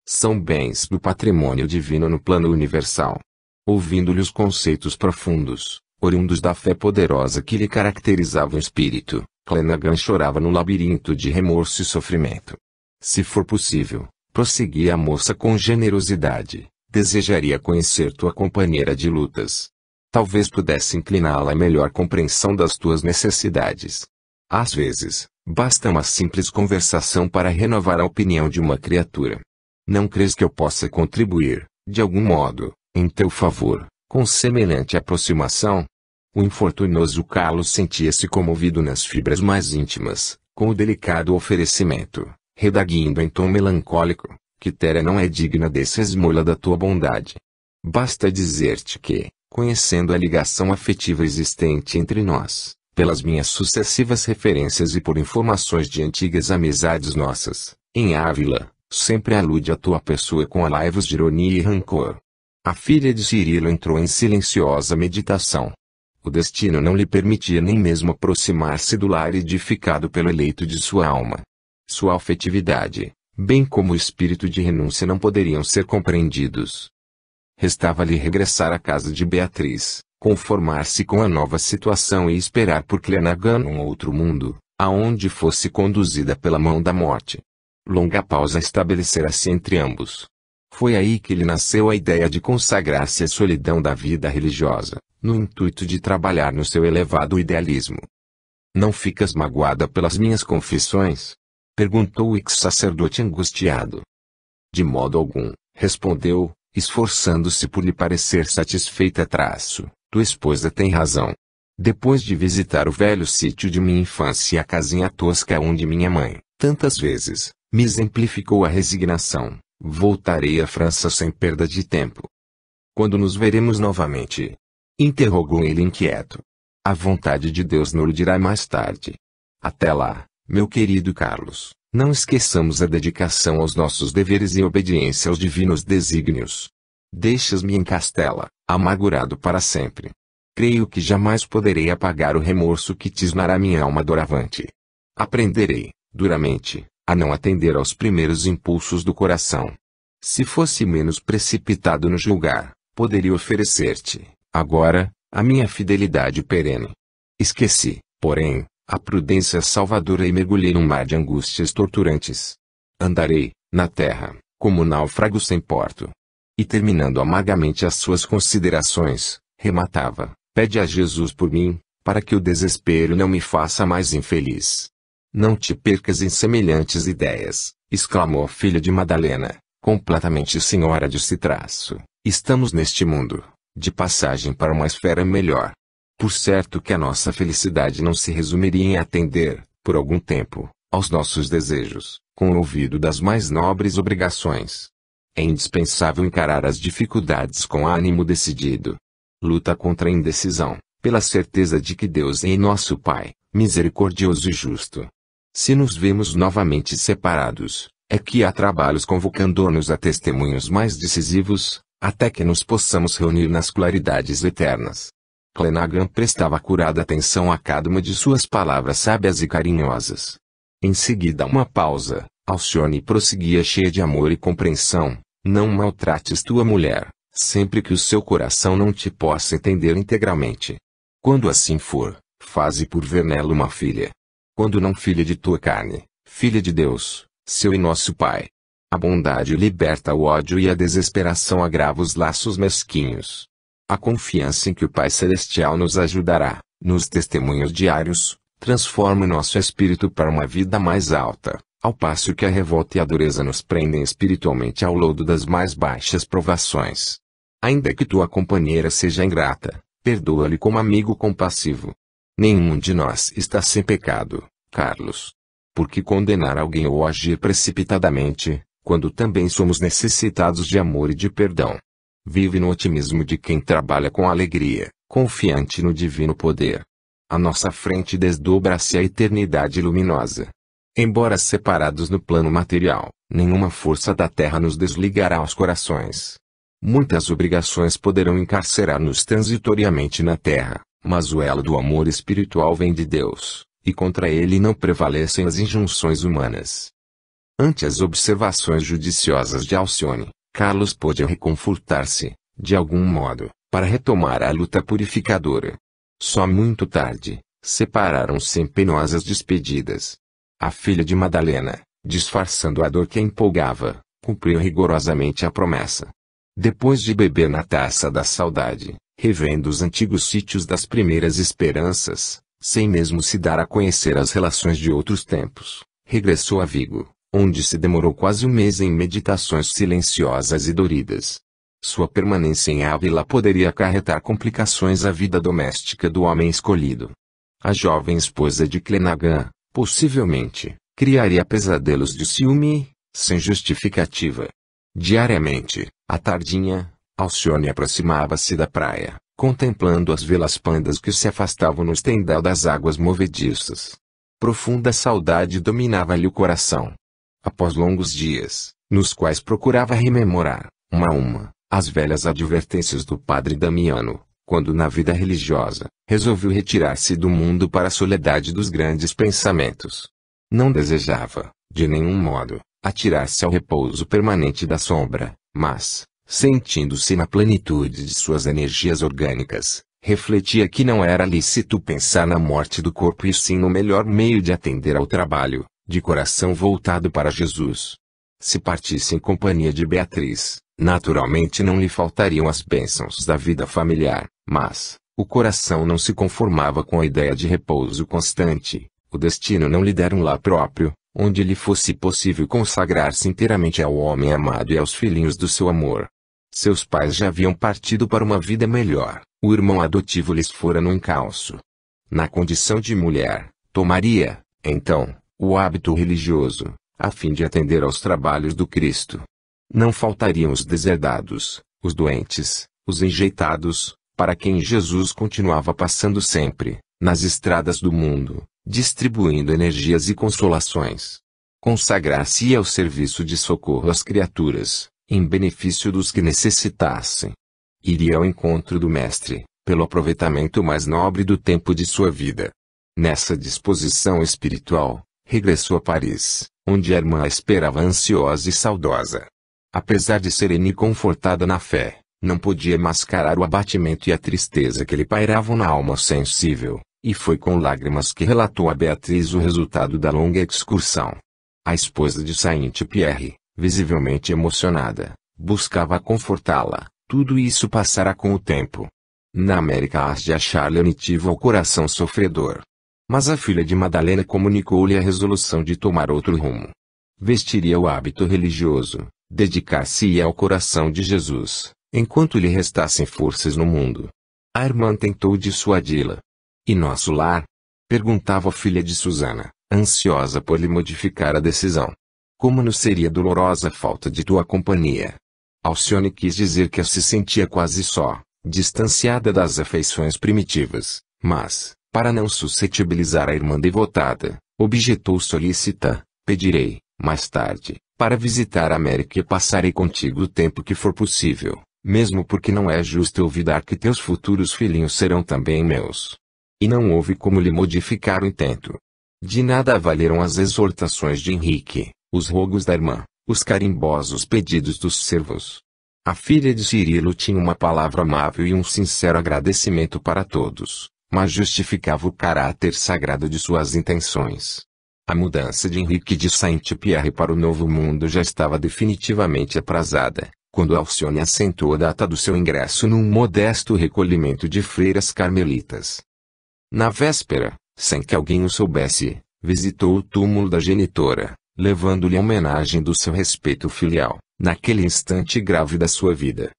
São bens do patrimônio divino no plano universal. Ouvindo-lhe os conceitos profundos, oriundos da fé poderosa que lhe caracterizava o espírito, Clenaghan chorava no labirinto de remorso e sofrimento. Se for possível, prosseguia a moça com generosidade, desejaria conhecer tua companheira de lutas. Talvez pudesse incliná-la à melhor compreensão das tuas necessidades. Às vezes, basta uma simples conversação para renovar a opinião de uma criatura. Não crês que eu possa contribuir, de algum modo, em teu favor, com semelhante aproximação? O infortunoso Carlos sentia-se comovido nas fibras mais íntimas, com o delicado oferecimento, redarguindo em tom melancólico: Quitéria não é digna desse esmola da tua bondade. Basta dizer-te que, conhecendo a ligação afetiva existente entre nós, pelas minhas sucessivas referências e por informações de antigas amizades nossas, em Ávila, sempre alude à tua pessoa com laivos de ironia e rancor. A filha de Cirilo entrou em silenciosa meditação. O destino não lhe permitia nem mesmo aproximar-se do lar edificado pelo eleito de sua alma. Sua afetividade, bem como o espírito de renúncia não poderiam ser compreendidos. Restava-lhe regressar à casa de Beatriz, conformar-se com a nova situação e esperar por Clenaghan num outro mundo, aonde fosse conduzida pela mão da morte. Longa pausa estabelecera-se entre ambos. Foi aí que lhe nasceu a ideia de consagrar-se à solidão da vida religiosa, no intuito de trabalhar no seu elevado idealismo. Não ficas magoada pelas minhas confissões? Perguntou o ex-sacerdote angustiado. De modo algum, respondeu, esforçando-se por lhe parecer satisfeita. Tua esposa tem razão. Depois de visitar o velho sítio de minha infância e a casinha tosca onde minha mãe, tantas vezes, me exemplificou a resignação, voltarei à França sem perda de tempo. Quando nos veremos novamente? Interrogou ele inquieto. A vontade de Deus nos dirá mais tarde. Até lá, meu querido Carlos, não esqueçamos a dedicação aos nossos deveres e obediência aos divinos desígnios. Deixas-me em Castela, amargurado para sempre. Creio que jamais poderei apagar o remorso que tisnará minha alma doravante. Aprenderei, duramente, a não atender aos primeiros impulsos do coração. Se fosse menos precipitado no julgar, poderia oferecer-te, agora, a minha fidelidade perene. Esqueci, porém, a prudência salvadora e mergulhei num mar de angústias torturantes. Andarei, na terra, como náufrago sem porto. E terminando amargamente as suas considerações, rematava: pede a Jesus por mim, para que o desespero não me faça mais infeliz. Não te percas em semelhantes ideias, exclamou a filha de Madalena, completamente senhora de si. Estamos neste mundo, de passagem para uma esfera melhor. Por certo que a nossa felicidade não se resumiria em atender, por algum tempo, aos nossos desejos, com o ouvido das mais nobres obrigações. É indispensável encarar as dificuldades com ânimo decidido. Luta contra a indecisão, pela certeza de que Deus é nosso Pai, misericordioso e justo. Se nos vemos novamente separados, é que há trabalhos convocando-nos a testemunhos mais decisivos, até que nos possamos reunir nas claridades eternas. Clenaghan prestava curada atenção a cada uma de suas palavras sábias e carinhosas. Em seguida uma pausa, Alcione prosseguia cheia de amor e compreensão: não maltrates tua mulher, sempre que o seu coração não te possa entender integralmente. Quando assim for, faze por ver nela uma filha. Quando não filha de tua carne, filha de Deus, seu e nosso Pai. A bondade liberta o ódio e a desesperação agrava os laços mesquinhos. A confiança em que o Pai Celestial nos ajudará, nos testemunhos diários, transforma o nosso espírito para uma vida mais alta, ao passo que a revolta e a dureza nos prendem espiritualmente ao lodo das mais baixas provações. Ainda que tua companheira seja ingrata, perdoa-lhe como amigo compassivo. Nenhum de nós está sem pecado, Carlos. Por que condenar alguém ou agir precipitadamente, quando também somos necessitados de amor e de perdão? Vive no otimismo de quem trabalha com alegria, confiante no divino poder. À nossa frente desdobra-se a eternidade luminosa. Embora separados no plano material, nenhuma força da terra nos desligará os corações. Muitas obrigações poderão encarcerar-nos transitoriamente na terra, mas o elo do amor espiritual vem de Deus, e contra ele não prevalecem as injunções humanas. Ante as observações judiciosas de Alcione, Carlos pôde reconfortar-se, de algum modo, para retomar a luta purificadora. Só muito tarde, separaram-se em penosas despedidas. A filha de Madalena, disfarçando a dor que a empolgava, cumpriu rigorosamente a promessa. Depois de beber na taça da saudade, revendo os antigos sítios das primeiras esperanças, sem mesmo se dar a conhecer as relações de outros tempos, regressou a Vigo, onde se demorou quase um mês em meditações silenciosas e doridas. Sua permanência em Ávila poderia acarretar complicações à vida doméstica do homem escolhido. A jovem esposa de Clenaghan, possivelmente, criaria pesadelos de ciúme, sem justificativa. Diariamente, à tardinha, Alcione aproximava-se da praia, contemplando as velas pandas que se afastavam no estendal das águas movediças. Profunda saudade dominava-lhe o coração. Após longos dias, nos quais procurava rememorar, uma a uma, as velhas advertências do padre Damiano, quando na vida religiosa, resolveu retirar-se do mundo para a soledade dos grandes pensamentos. Não desejava, de nenhum modo, atirar-se ao repouso permanente da sombra, mas, sentindo-se na plenitude de suas energias orgânicas, refletia que não era lícito pensar na morte do corpo e sim no melhor meio de atender ao trabalho, de coração voltado para Jesus. Se partisse em companhia de Beatriz, naturalmente não lhe faltariam as bênçãos da vida familiar, mas, o coração não se conformava com a ideia de repouso constante. O destino não lhe dera um lar próprio, onde lhe fosse possível consagrar-se inteiramente ao homem amado e aos filhinhos do seu amor. Seus pais já haviam partido para uma vida melhor, o irmão adotivo lhes fora no encalço. Na condição de mulher, tomaria, então, o hábito religioso, a fim de atender aos trabalhos do Cristo. Não faltariam os deserdados, os doentes, os enjeitados, para quem Jesus continuava passando sempre, nas estradas do mundo, distribuindo energias e consolações. Consagrar-se-ia ao serviço de socorro às criaturas, em benefício dos que necessitassem. Iria ao encontro do Mestre, pelo aproveitamento mais nobre do tempo de sua vida. Nessa disposição espiritual, regressou a Paris, onde a irmã a esperava ansiosa e saudosa. Apesar de serena e confortada na fé, não podia mascarar o abatimento e a tristeza que lhe pairavam na alma sensível, e foi com lágrimas que relatou a Beatriz o resultado da longa excursão. A esposa de Saint-Pierre, visivelmente emocionada, buscava confortá-la. Tudo isso passará com o tempo. Na América hás de achar lenitivo ao coração sofredor. Mas a filha de Madalena comunicou-lhe a resolução de tomar outro rumo. Vestiria o hábito religioso, dedicar-se-ia ao coração de Jesus, enquanto lhe restassem forças no mundo. A irmã tentou dissuadi-la. E nosso lar? Perguntava a filha de Susana, ansiosa por lhe modificar a decisão. Como nos seria dolorosa a falta de tua companhia? Alcione quis dizer que se sentia quase só, distanciada das afeições primitivas, mas, para não suscetibilizar a irmã devotada, objetou solícita: pedirei, mais tarde, para visitar a América e passarei contigo o tempo que for possível, mesmo porque não é justo olvidar que teus futuros filhinhos serão também meus. E não houve como lhe modificar o intento. De nada valeram as exortações de Henrique, os rogos da irmã, os carimbosos pedidos dos servos. A filha de Cirilo tinha uma palavra amável e um sincero agradecimento para todos, mas justificava o caráter sagrado de suas intenções. A mudança de Henrique de Saint-Pierre para o Novo Mundo já estava definitivamente aprazada, quando Alcione assentou a data do seu ingresso num modesto recolhimento de freiras carmelitas. Na véspera, sem que alguém o soubesse, visitou o túmulo da genitora, levando-lhe a homenagem do seu respeito filial, naquele instante grave da sua vida.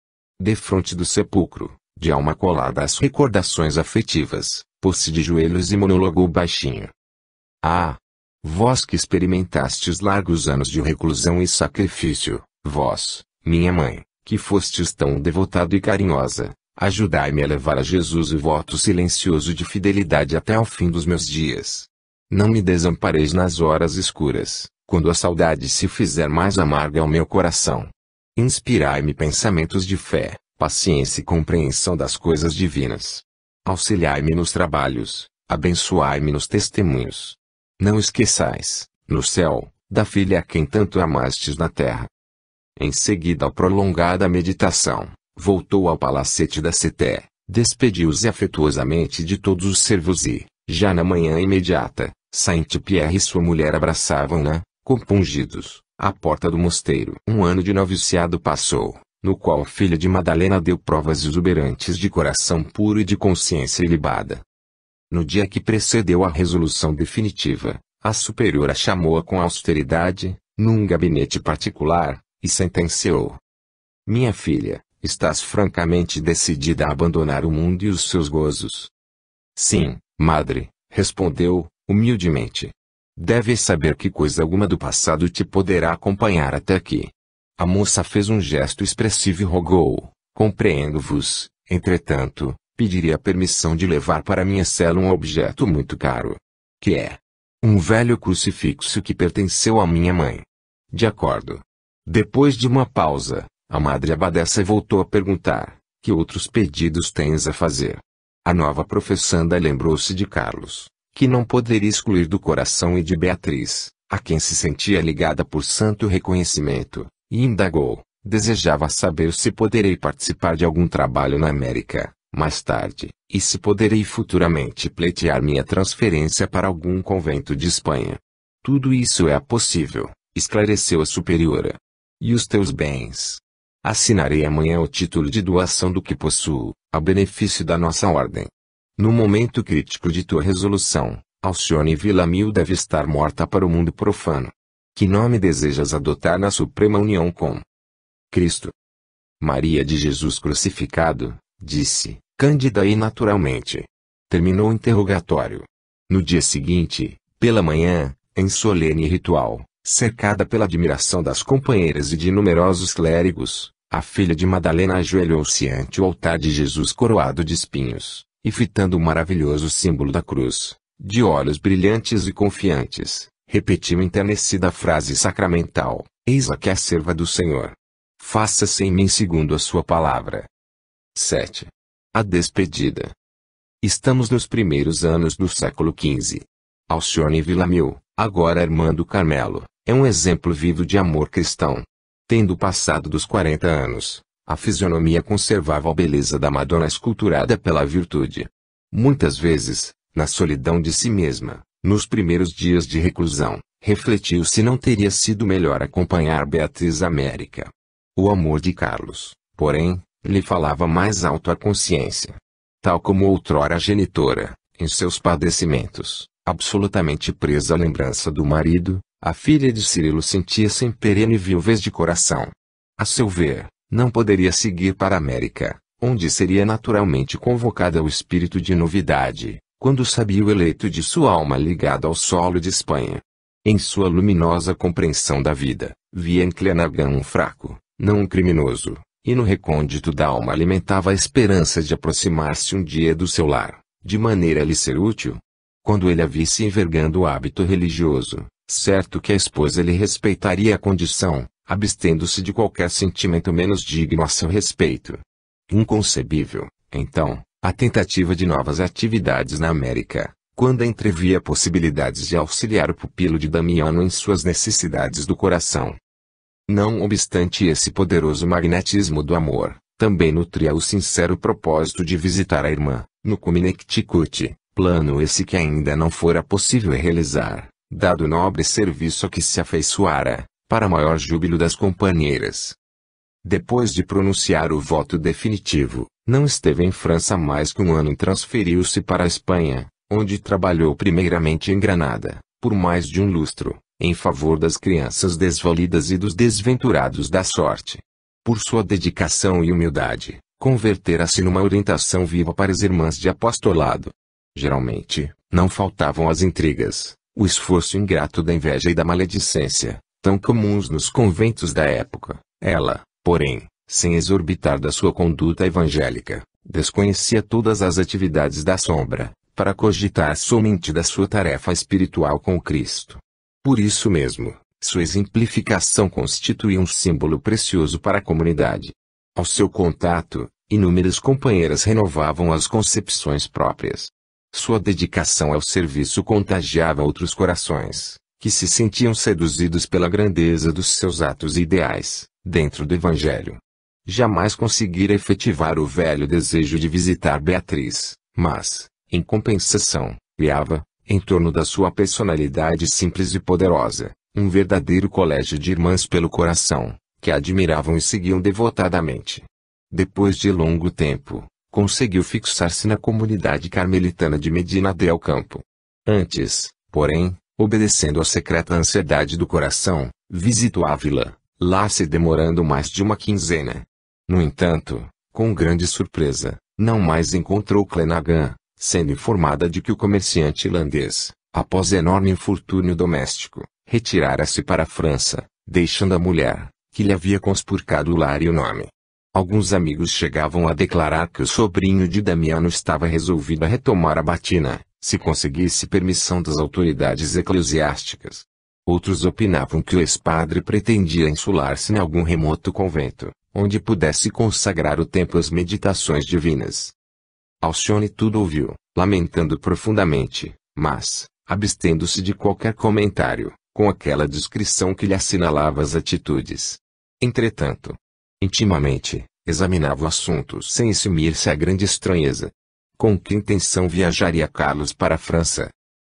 Defronte do sepulcro, de alma colada às recordações afetivas, pôs-se de joelhos e monologou baixinho. Ah! Vós que experimentastes largos anos de reclusão e sacrifício, vós, minha mãe, que fostes tão devotado e carinhosa, ajudai-me a levar a Jesus o voto silencioso de fidelidade até ao fim dos meus dias. Não me desampareis nas horas escuras, quando a saudade se fizer mais amarga ao meu coração. Inspirai-me pensamentos de fé, paciência e compreensão das coisas divinas. Auxiliai-me nos trabalhos, abençoai-me nos testemunhos. Não esqueçais, no céu, da filha a quem tanto amastes na terra. Em seguida à prolongada meditação, voltou ao palacete da Ceté, despediu-se afetuosamente de todos os servos e, já na manhã imediata, Saint-Pierre e sua mulher abraçavam-na, compungidos, à porta do mosteiro. Um ano de noviciado passou, no qual a filha de Madalena deu provas exuberantes de coração puro e de consciência ilibada. No dia que precedeu a resolução definitiva, a superiora chamou-a com austeridade, num gabinete particular, e sentenciou: Minha filha, estás francamente decidida a abandonar o mundo e os seus gozos? Sim, madre, respondeu, humildemente. Deves saber que coisa alguma do passado te poderá acompanhar até aqui. A moça fez um gesto expressivo e rogou: Compreendo-vos, entretanto, pediria permissão de levar para minha cela um objeto muito caro. Que é? Um velho crucifixo que pertenceu à minha mãe. De acordo. Depois de uma pausa, a madre abadesa voltou a perguntar: Que outros pedidos tens a fazer? A nova professanda lembrou-se de Carlos, que não poderia excluir do coração, e de Beatriz, a quem se sentia ligada por santo reconhecimento, e indagou: Desejava saber se poderei participar de algum trabalho na América, mais tarde, e se poderei futuramente pleitear minha transferência para algum convento de Espanha. Tudo isso é possível, esclareceu a superiora. E os teus bens? Assinarei amanhã o título de doação do que possuo, a benefício da nossa ordem. No momento crítico de tua resolução, Alcione Villamil deve estar morta para o mundo profano. Que nome desejas adotar na suprema união com Cristo? Maria de Jesus crucificado, disse, cândida e naturalmente. Terminou o interrogatório. No dia seguinte, pela manhã, em solene ritual, cercada pela admiração das companheiras e de numerosos clérigos, a filha de Madalena ajoelhou-se ante o altar de Jesus coroado de espinhos, e fitando o maravilhoso símbolo da cruz, de olhos brilhantes e confiantes, repetiu enternecida a frase sacramental: Eis aqui a serva do Senhor. Faça-se em mim segundo a sua palavra. 7. A despedida. Estamos nos primeiros anos do século XV. Alcione Villamil, agora irmã do Carmelo, é um exemplo vivo de amor cristão. Tendo passado dos 40 anos, a fisionomia conservava a beleza da Madonna esculturada pela virtude. Muitas vezes, na solidão de si mesma, nos primeiros dias de reclusão, refletiu se não teria sido melhor acompanhar Beatriz América. O amor de Carlos, porém, lhe falava mais alto à consciência. Tal como outrora a genitora, em seus padecimentos, absolutamente presa à lembrança do marido, a filha de Cirilo sentia-se em perene viuvez de coração. A seu ver, não poderia seguir para a América, onde seria naturalmente convocada o espírito de novidade, quando sabia o eleito de sua alma ligado ao solo de Espanha. Em sua luminosa compreensão da vida, via em Clenargan um fraco, não um criminoso, e no recôndito da alma alimentava a esperança de aproximar-se um dia do seu lar, de maneira a lhe ser útil. Quando ele a visse envergando o hábito religioso, certo que a esposa lhe respeitaria a condição, abstendo-se de qualquer sentimento menos digno a seu respeito. Inconcebível, então, a tentativa de novas atividades na América, quando entrevia possibilidades de auxiliar o pupilo de Damiano em suas necessidades do coração. Não obstante esse poderoso magnetismo do amor, também nutria o sincero propósito de visitar a irmã, no Connecticut, plano esse que ainda não fora possível realizar, dado o nobre serviço a que se afeiçoara, para maior júbilo das companheiras. Depois de pronunciar o voto definitivo, não esteve em França mais que um ano e transferiu-se para a Espanha, onde trabalhou primeiramente em Granada, por mais de um lustro, em favor das crianças desvalidas e dos desventurados da sorte. Por sua dedicação e humildade, convertera-se numa orientação viva para as irmãs de apostolado. Geralmente, não faltavam as intrigas, o esforço ingrato da inveja e da maledicência, tão comuns nos conventos da época. Ela, porém, sem exorbitar da sua conduta evangélica, desconhecia todas as atividades da sombra, para cogitar somente da sua tarefa espiritual com Cristo. Por isso mesmo, sua exemplificação constituía um símbolo precioso para a comunidade. Ao seu contato, inúmeras companheiras renovavam as concepções próprias. Sua dedicação ao serviço contagiava outros corações, que se sentiam seduzidos pela grandeza dos seus atos e ideais, dentro do Evangelho. Jamais conseguira efetivar o velho desejo de visitar Beatriz, mas, em compensação, criava, em torno da sua personalidade simples e poderosa, um verdadeiro colégio de irmãs pelo coração, que a admiravam e seguiam devotadamente. Depois de longo tempo, conseguiu fixar-se na comunidade carmelitana de Medina del Campo. Antes, porém, obedecendo à secreta ansiedade do coração, visitou Ávila, lá se demorando mais de uma quinzena. No entanto, com grande surpresa, não mais encontrou Clenaghan, sendo informada de que o comerciante irlandês, após enorme infortúnio doméstico, retirara-se para a França, deixando a mulher, que lhe havia conspurcado o lar e o nome. Alguns amigos chegavam a declarar que o sobrinho de Damiano estava resolvido a retomar a batina, se conseguisse permissão das autoridades eclesiásticas. Outros opinavam que o ex-padre pretendia insular-se em algum remoto convento, onde pudesse consagrar o tempo às meditações divinas. Alcione tudo ouviu, lamentando profundamente, mas, abstendo-se de qualquer comentário, com aquela discrição que lhe assinalava as atitudes. Entretanto, intimamente, examinava o assunto sem eximir-se a grande estranheza. Com que intenção viajaria Carlos para a França?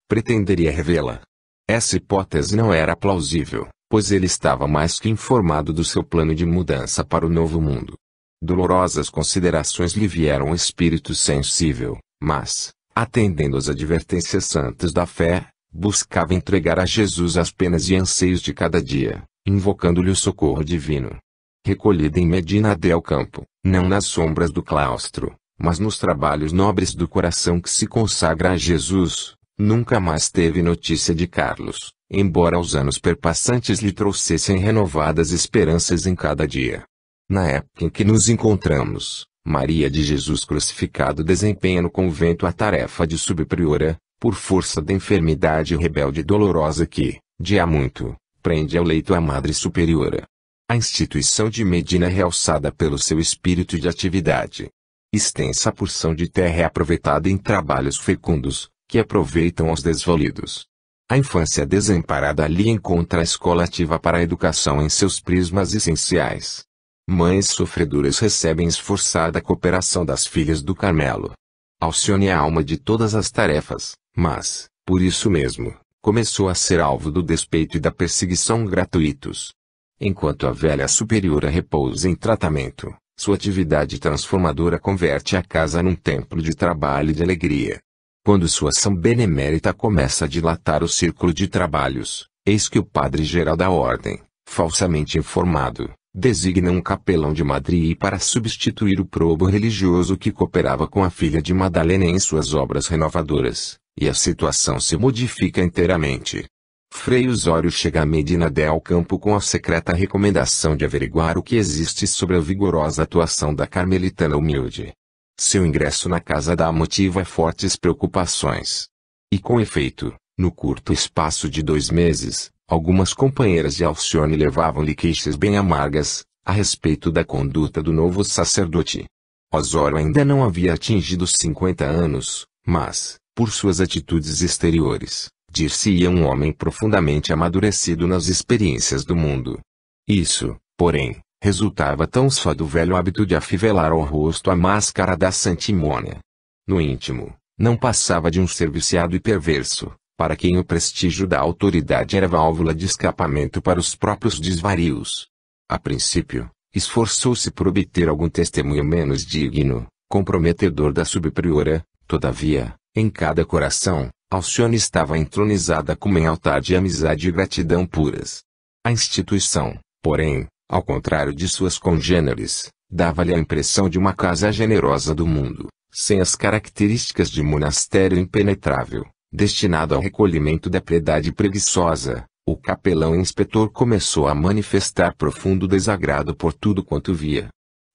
Pretenderia revê-la? Essa hipótese não era plausível, pois ele estava mais que informado do seu plano de mudança para o novo mundo. Dolorosas considerações lhe vieram ao espírito sensível, mas, atendendo às advertências santas da fé, buscava entregar a Jesus as penas e anseios de cada dia, invocando-lhe o socorro divino. Recolhida em Medina del Campo, não nas sombras do claustro, mas nos trabalhos nobres do coração que se consagra a Jesus, nunca mais teve notícia de Carlos, embora os anos perpassantes lhe trouxessem renovadas esperanças em cada dia. Na época em que nos encontramos, Maria de Jesus crucificado desempenha no convento a tarefa de subpriora, por força da enfermidade rebelde e dolorosa que, de há muito, prende ao leito a Madre Superiora. A instituição de Medina é realçada pelo seu espírito de atividade. Extensa porção de terra é aproveitada em trabalhos fecundos, que aproveitam aos desvalidos. A infância desamparada ali encontra a escola ativa para a educação em seus prismas essenciais. Mães sofredoras recebem esforçada cooperação das filhas do Carmelo. Alcione é a alma de todas as tarefas, mas, por isso mesmo, começou a ser alvo do despeito e da perseguição gratuitos. Enquanto a velha superiora repousa em tratamento, sua atividade transformadora converte a casa num templo de trabalho e de alegria. Quando sua ação benemérita começa a dilatar o círculo de trabalhos, eis que o padre-geral da ordem, falsamente informado, designa um capelão de Madrid para substituir o probo religioso que cooperava com a filha de Madalena em suas obras renovadoras, e a situação se modifica inteiramente. Frei Osório chega a Medina del Campo com a secreta recomendação de averiguar o que existe sobre a vigorosa atuação da carmelitana humilde. Seu ingresso na casa dá motivo a fortes preocupações. E com efeito, no curto espaço de 2 meses, algumas companheiras de Alcione levavam-lhe queixas bem amargas, a respeito da conduta do novo sacerdote. Osório ainda não havia atingido 50 anos, mas, por suas atitudes exteriores, dir-se-ia um homem profundamente amadurecido nas experiências do mundo. Isso, porém, resultava tão só do velho hábito de afivelar ao rosto a máscara da santimônia. No íntimo, não passava de um ser viciado e perverso, para quem o prestígio da autoridade era válvula de escapamento para os próprios desvarios. A princípio, esforçou-se por obter algum testemunho menos digno, comprometedor da subpriora, todavia, em cada coração, Alcione estava entronizada como em altar de amizade e gratidão puras. A instituição, porém, ao contrário de suas congêneres, dava-lhe a impressão de uma casa generosa do mundo, sem as características de monastério impenetrável, destinado ao recolhimento da piedade preguiçosa. O capelão inspetor começou a manifestar profundo desagrado por tudo quanto via.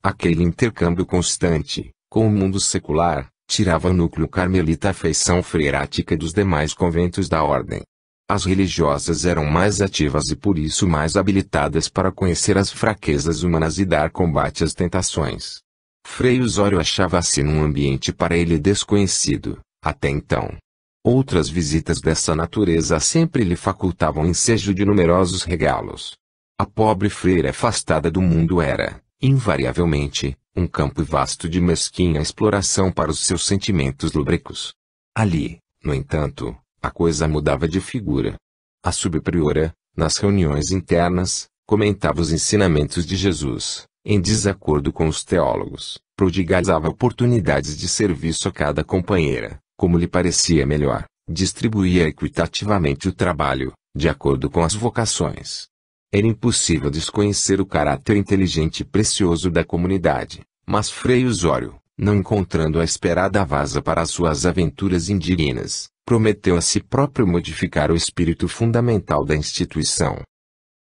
Aquele intercâmbio constante, com o mundo secular, tirava o núcleo carmelita a feição freática dos demais conventos da ordem. As religiosas eram mais ativas e por isso mais habilitadas para conhecer as fraquezas humanas e dar combate às tentações. Frei Osório achava-se num ambiente para ele desconhecido, até então. Outras visitas dessa natureza sempre lhe facultavam ensejo de numerosos regalos. A pobre freira afastada do mundo era, invariavelmente, um campo vasto de mesquinha exploração para os seus sentimentos lúbricos. Ali, no entanto, a coisa mudava de figura. A subpriora, nas reuniões internas, comentava os ensinamentos de Jesus, em desacordo com os teólogos, prodigalizava oportunidades de serviço a cada companheira, como lhe parecia melhor, distribuía equitativamente o trabalho, de acordo com as vocações. Era impossível desconhecer o caráter inteligente e precioso da comunidade, mas Frei Osório, não encontrando a esperada vaza para as suas aventuras indignas, prometeu a si próprio modificar o espírito fundamental da instituição.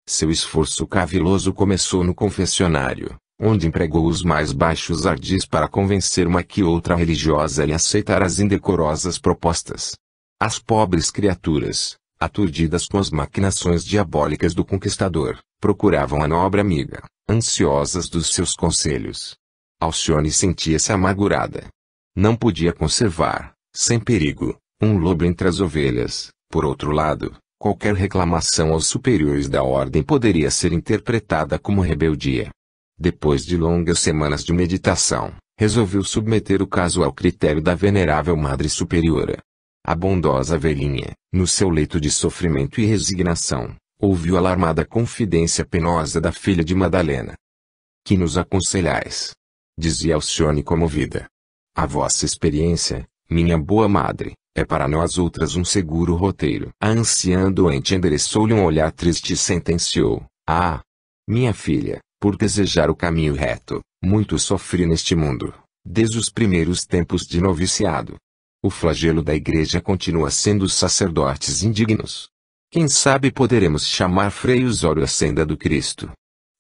Seu esforço caviloso começou no confessionário, onde empregou os mais baixos ardis para convencer uma que outra religiosa a lhe aceitar as indecorosas propostas. As pobres criaturas, aturdidas com as maquinações diabólicas do conquistador, procuravam a nobre amiga, ansiosas dos seus conselhos. Alcione sentia-se amargurada. Não podia conservar, sem perigo, um lobo entre as ovelhas. Por outro lado, qualquer reclamação aos superiores da ordem poderia ser interpretada como rebeldia. Depois de longas semanas de meditação, resolveu submeter o caso ao critério da venerável Madre Superiora. A bondosa velhinha, no seu leito de sofrimento e resignação, ouviu a alarmada confidência penosa da filha de Madalena. Que nos aconselhais? Dizia Alcione comovida. A vossa experiência, minha boa madre, é para nós outras um seguro roteiro. A anciã doente endereçou-lhe um olhar triste e sentenciou: Ah! Minha filha, por desejar o caminho reto, muito sofri neste mundo, desde os primeiros tempos de noviciado. O flagelo da igreja continua sendo os sacerdotes indignos. Quem sabe poderemos chamar Frei Osório à senda do Cristo.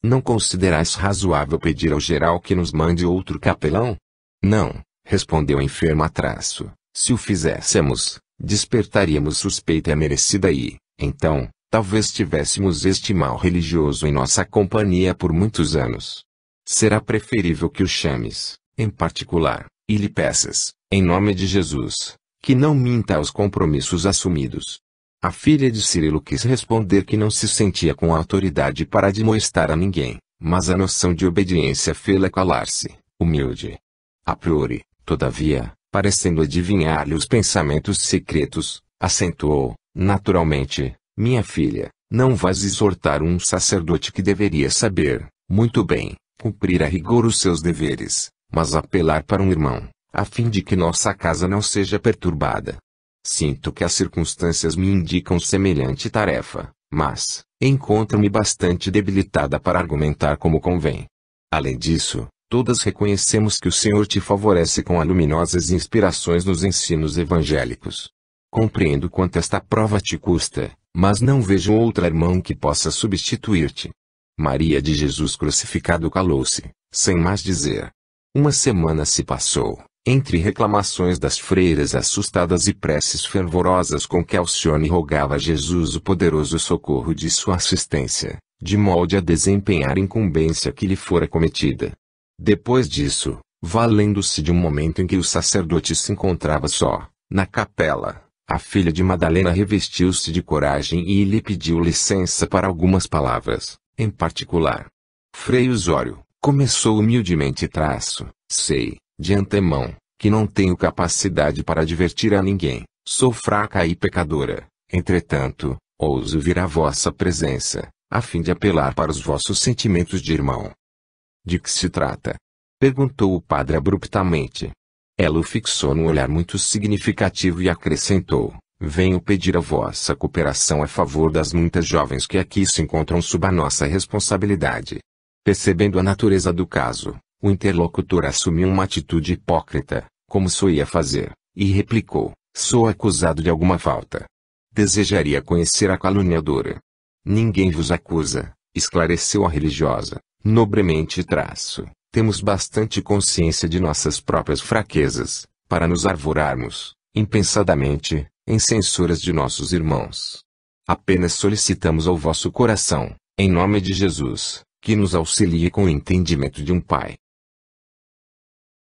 Não considerais razoável pedir ao geral que nos mande outro capelão? Não, respondeu a enferma a traço. Se o fizéssemos, despertaríamos suspeita merecida e, então, talvez tivéssemos este mal religioso em nossa companhia por muitos anos. Será preferível que o chames, em particular, e lhe peças, em nome de Jesus, que não minta aos compromissos assumidos. A filha de Cirilo quis responder que não se sentia com autoridade para admoestar a ninguém, mas a noção de obediência fê-la calar-se, humilde. A priori, todavia, parecendo adivinhar-lhe os pensamentos secretos, acentuou, naturalmente: minha filha, não vais exortar um sacerdote que deveria saber, muito bem, cumprir a rigor os seus deveres, mas apelar para um irmão, a fim de que nossa casa não seja perturbada. Sinto que as circunstâncias me indicam semelhante tarefa, mas encontro-me bastante debilitada para argumentar como convém. Além disso, todas reconhecemos que o Senhor te favorece com luminosas inspirações nos ensinos evangélicos. Compreendo quanto esta prova te custa, mas não vejo outra irmã que possa substituir-te. Maria de Jesus crucificado calou-se, sem mais dizer. Uma semana se passou, entre reclamações das freiras assustadas e preces fervorosas com que Alcione rogava a Jesus o poderoso socorro de sua assistência, de molde a desempenhar a incumbência que lhe fora cometida. Depois disso, valendo-se de um momento em que o sacerdote se encontrava só, na capela, a filha de Madalena revestiu-se de coragem e lhe pediu licença para algumas palavras, em particular. Frei Osório, começou humildemente sei, de antemão, que não tenho capacidade para advertir a ninguém, sou fraca e pecadora, entretanto, ouso vir à vossa presença, a fim de apelar para os vossos sentimentos de irmão. De que se trata? Perguntou o padre abruptamente. Ela o fixou num olhar muito significativo e acrescentou: venho pedir a vossa cooperação a favor das muitas jovens que aqui se encontram sob a nossa responsabilidade. Percebendo a natureza do caso, o interlocutor assumiu uma atitude hipócrita, como solia fazer, e replicou: sou acusado de alguma falta. Desejaria conhecer a caluniadora. Ninguém vos acusa, esclareceu a religiosa, nobremente Temos bastante consciência de nossas próprias fraquezas, para nos arvorarmos, impensadamente, em censuras de nossos irmãos. Apenas solicitamos ao vosso coração, em nome de Jesus, que nos auxilie com o entendimento de um pai,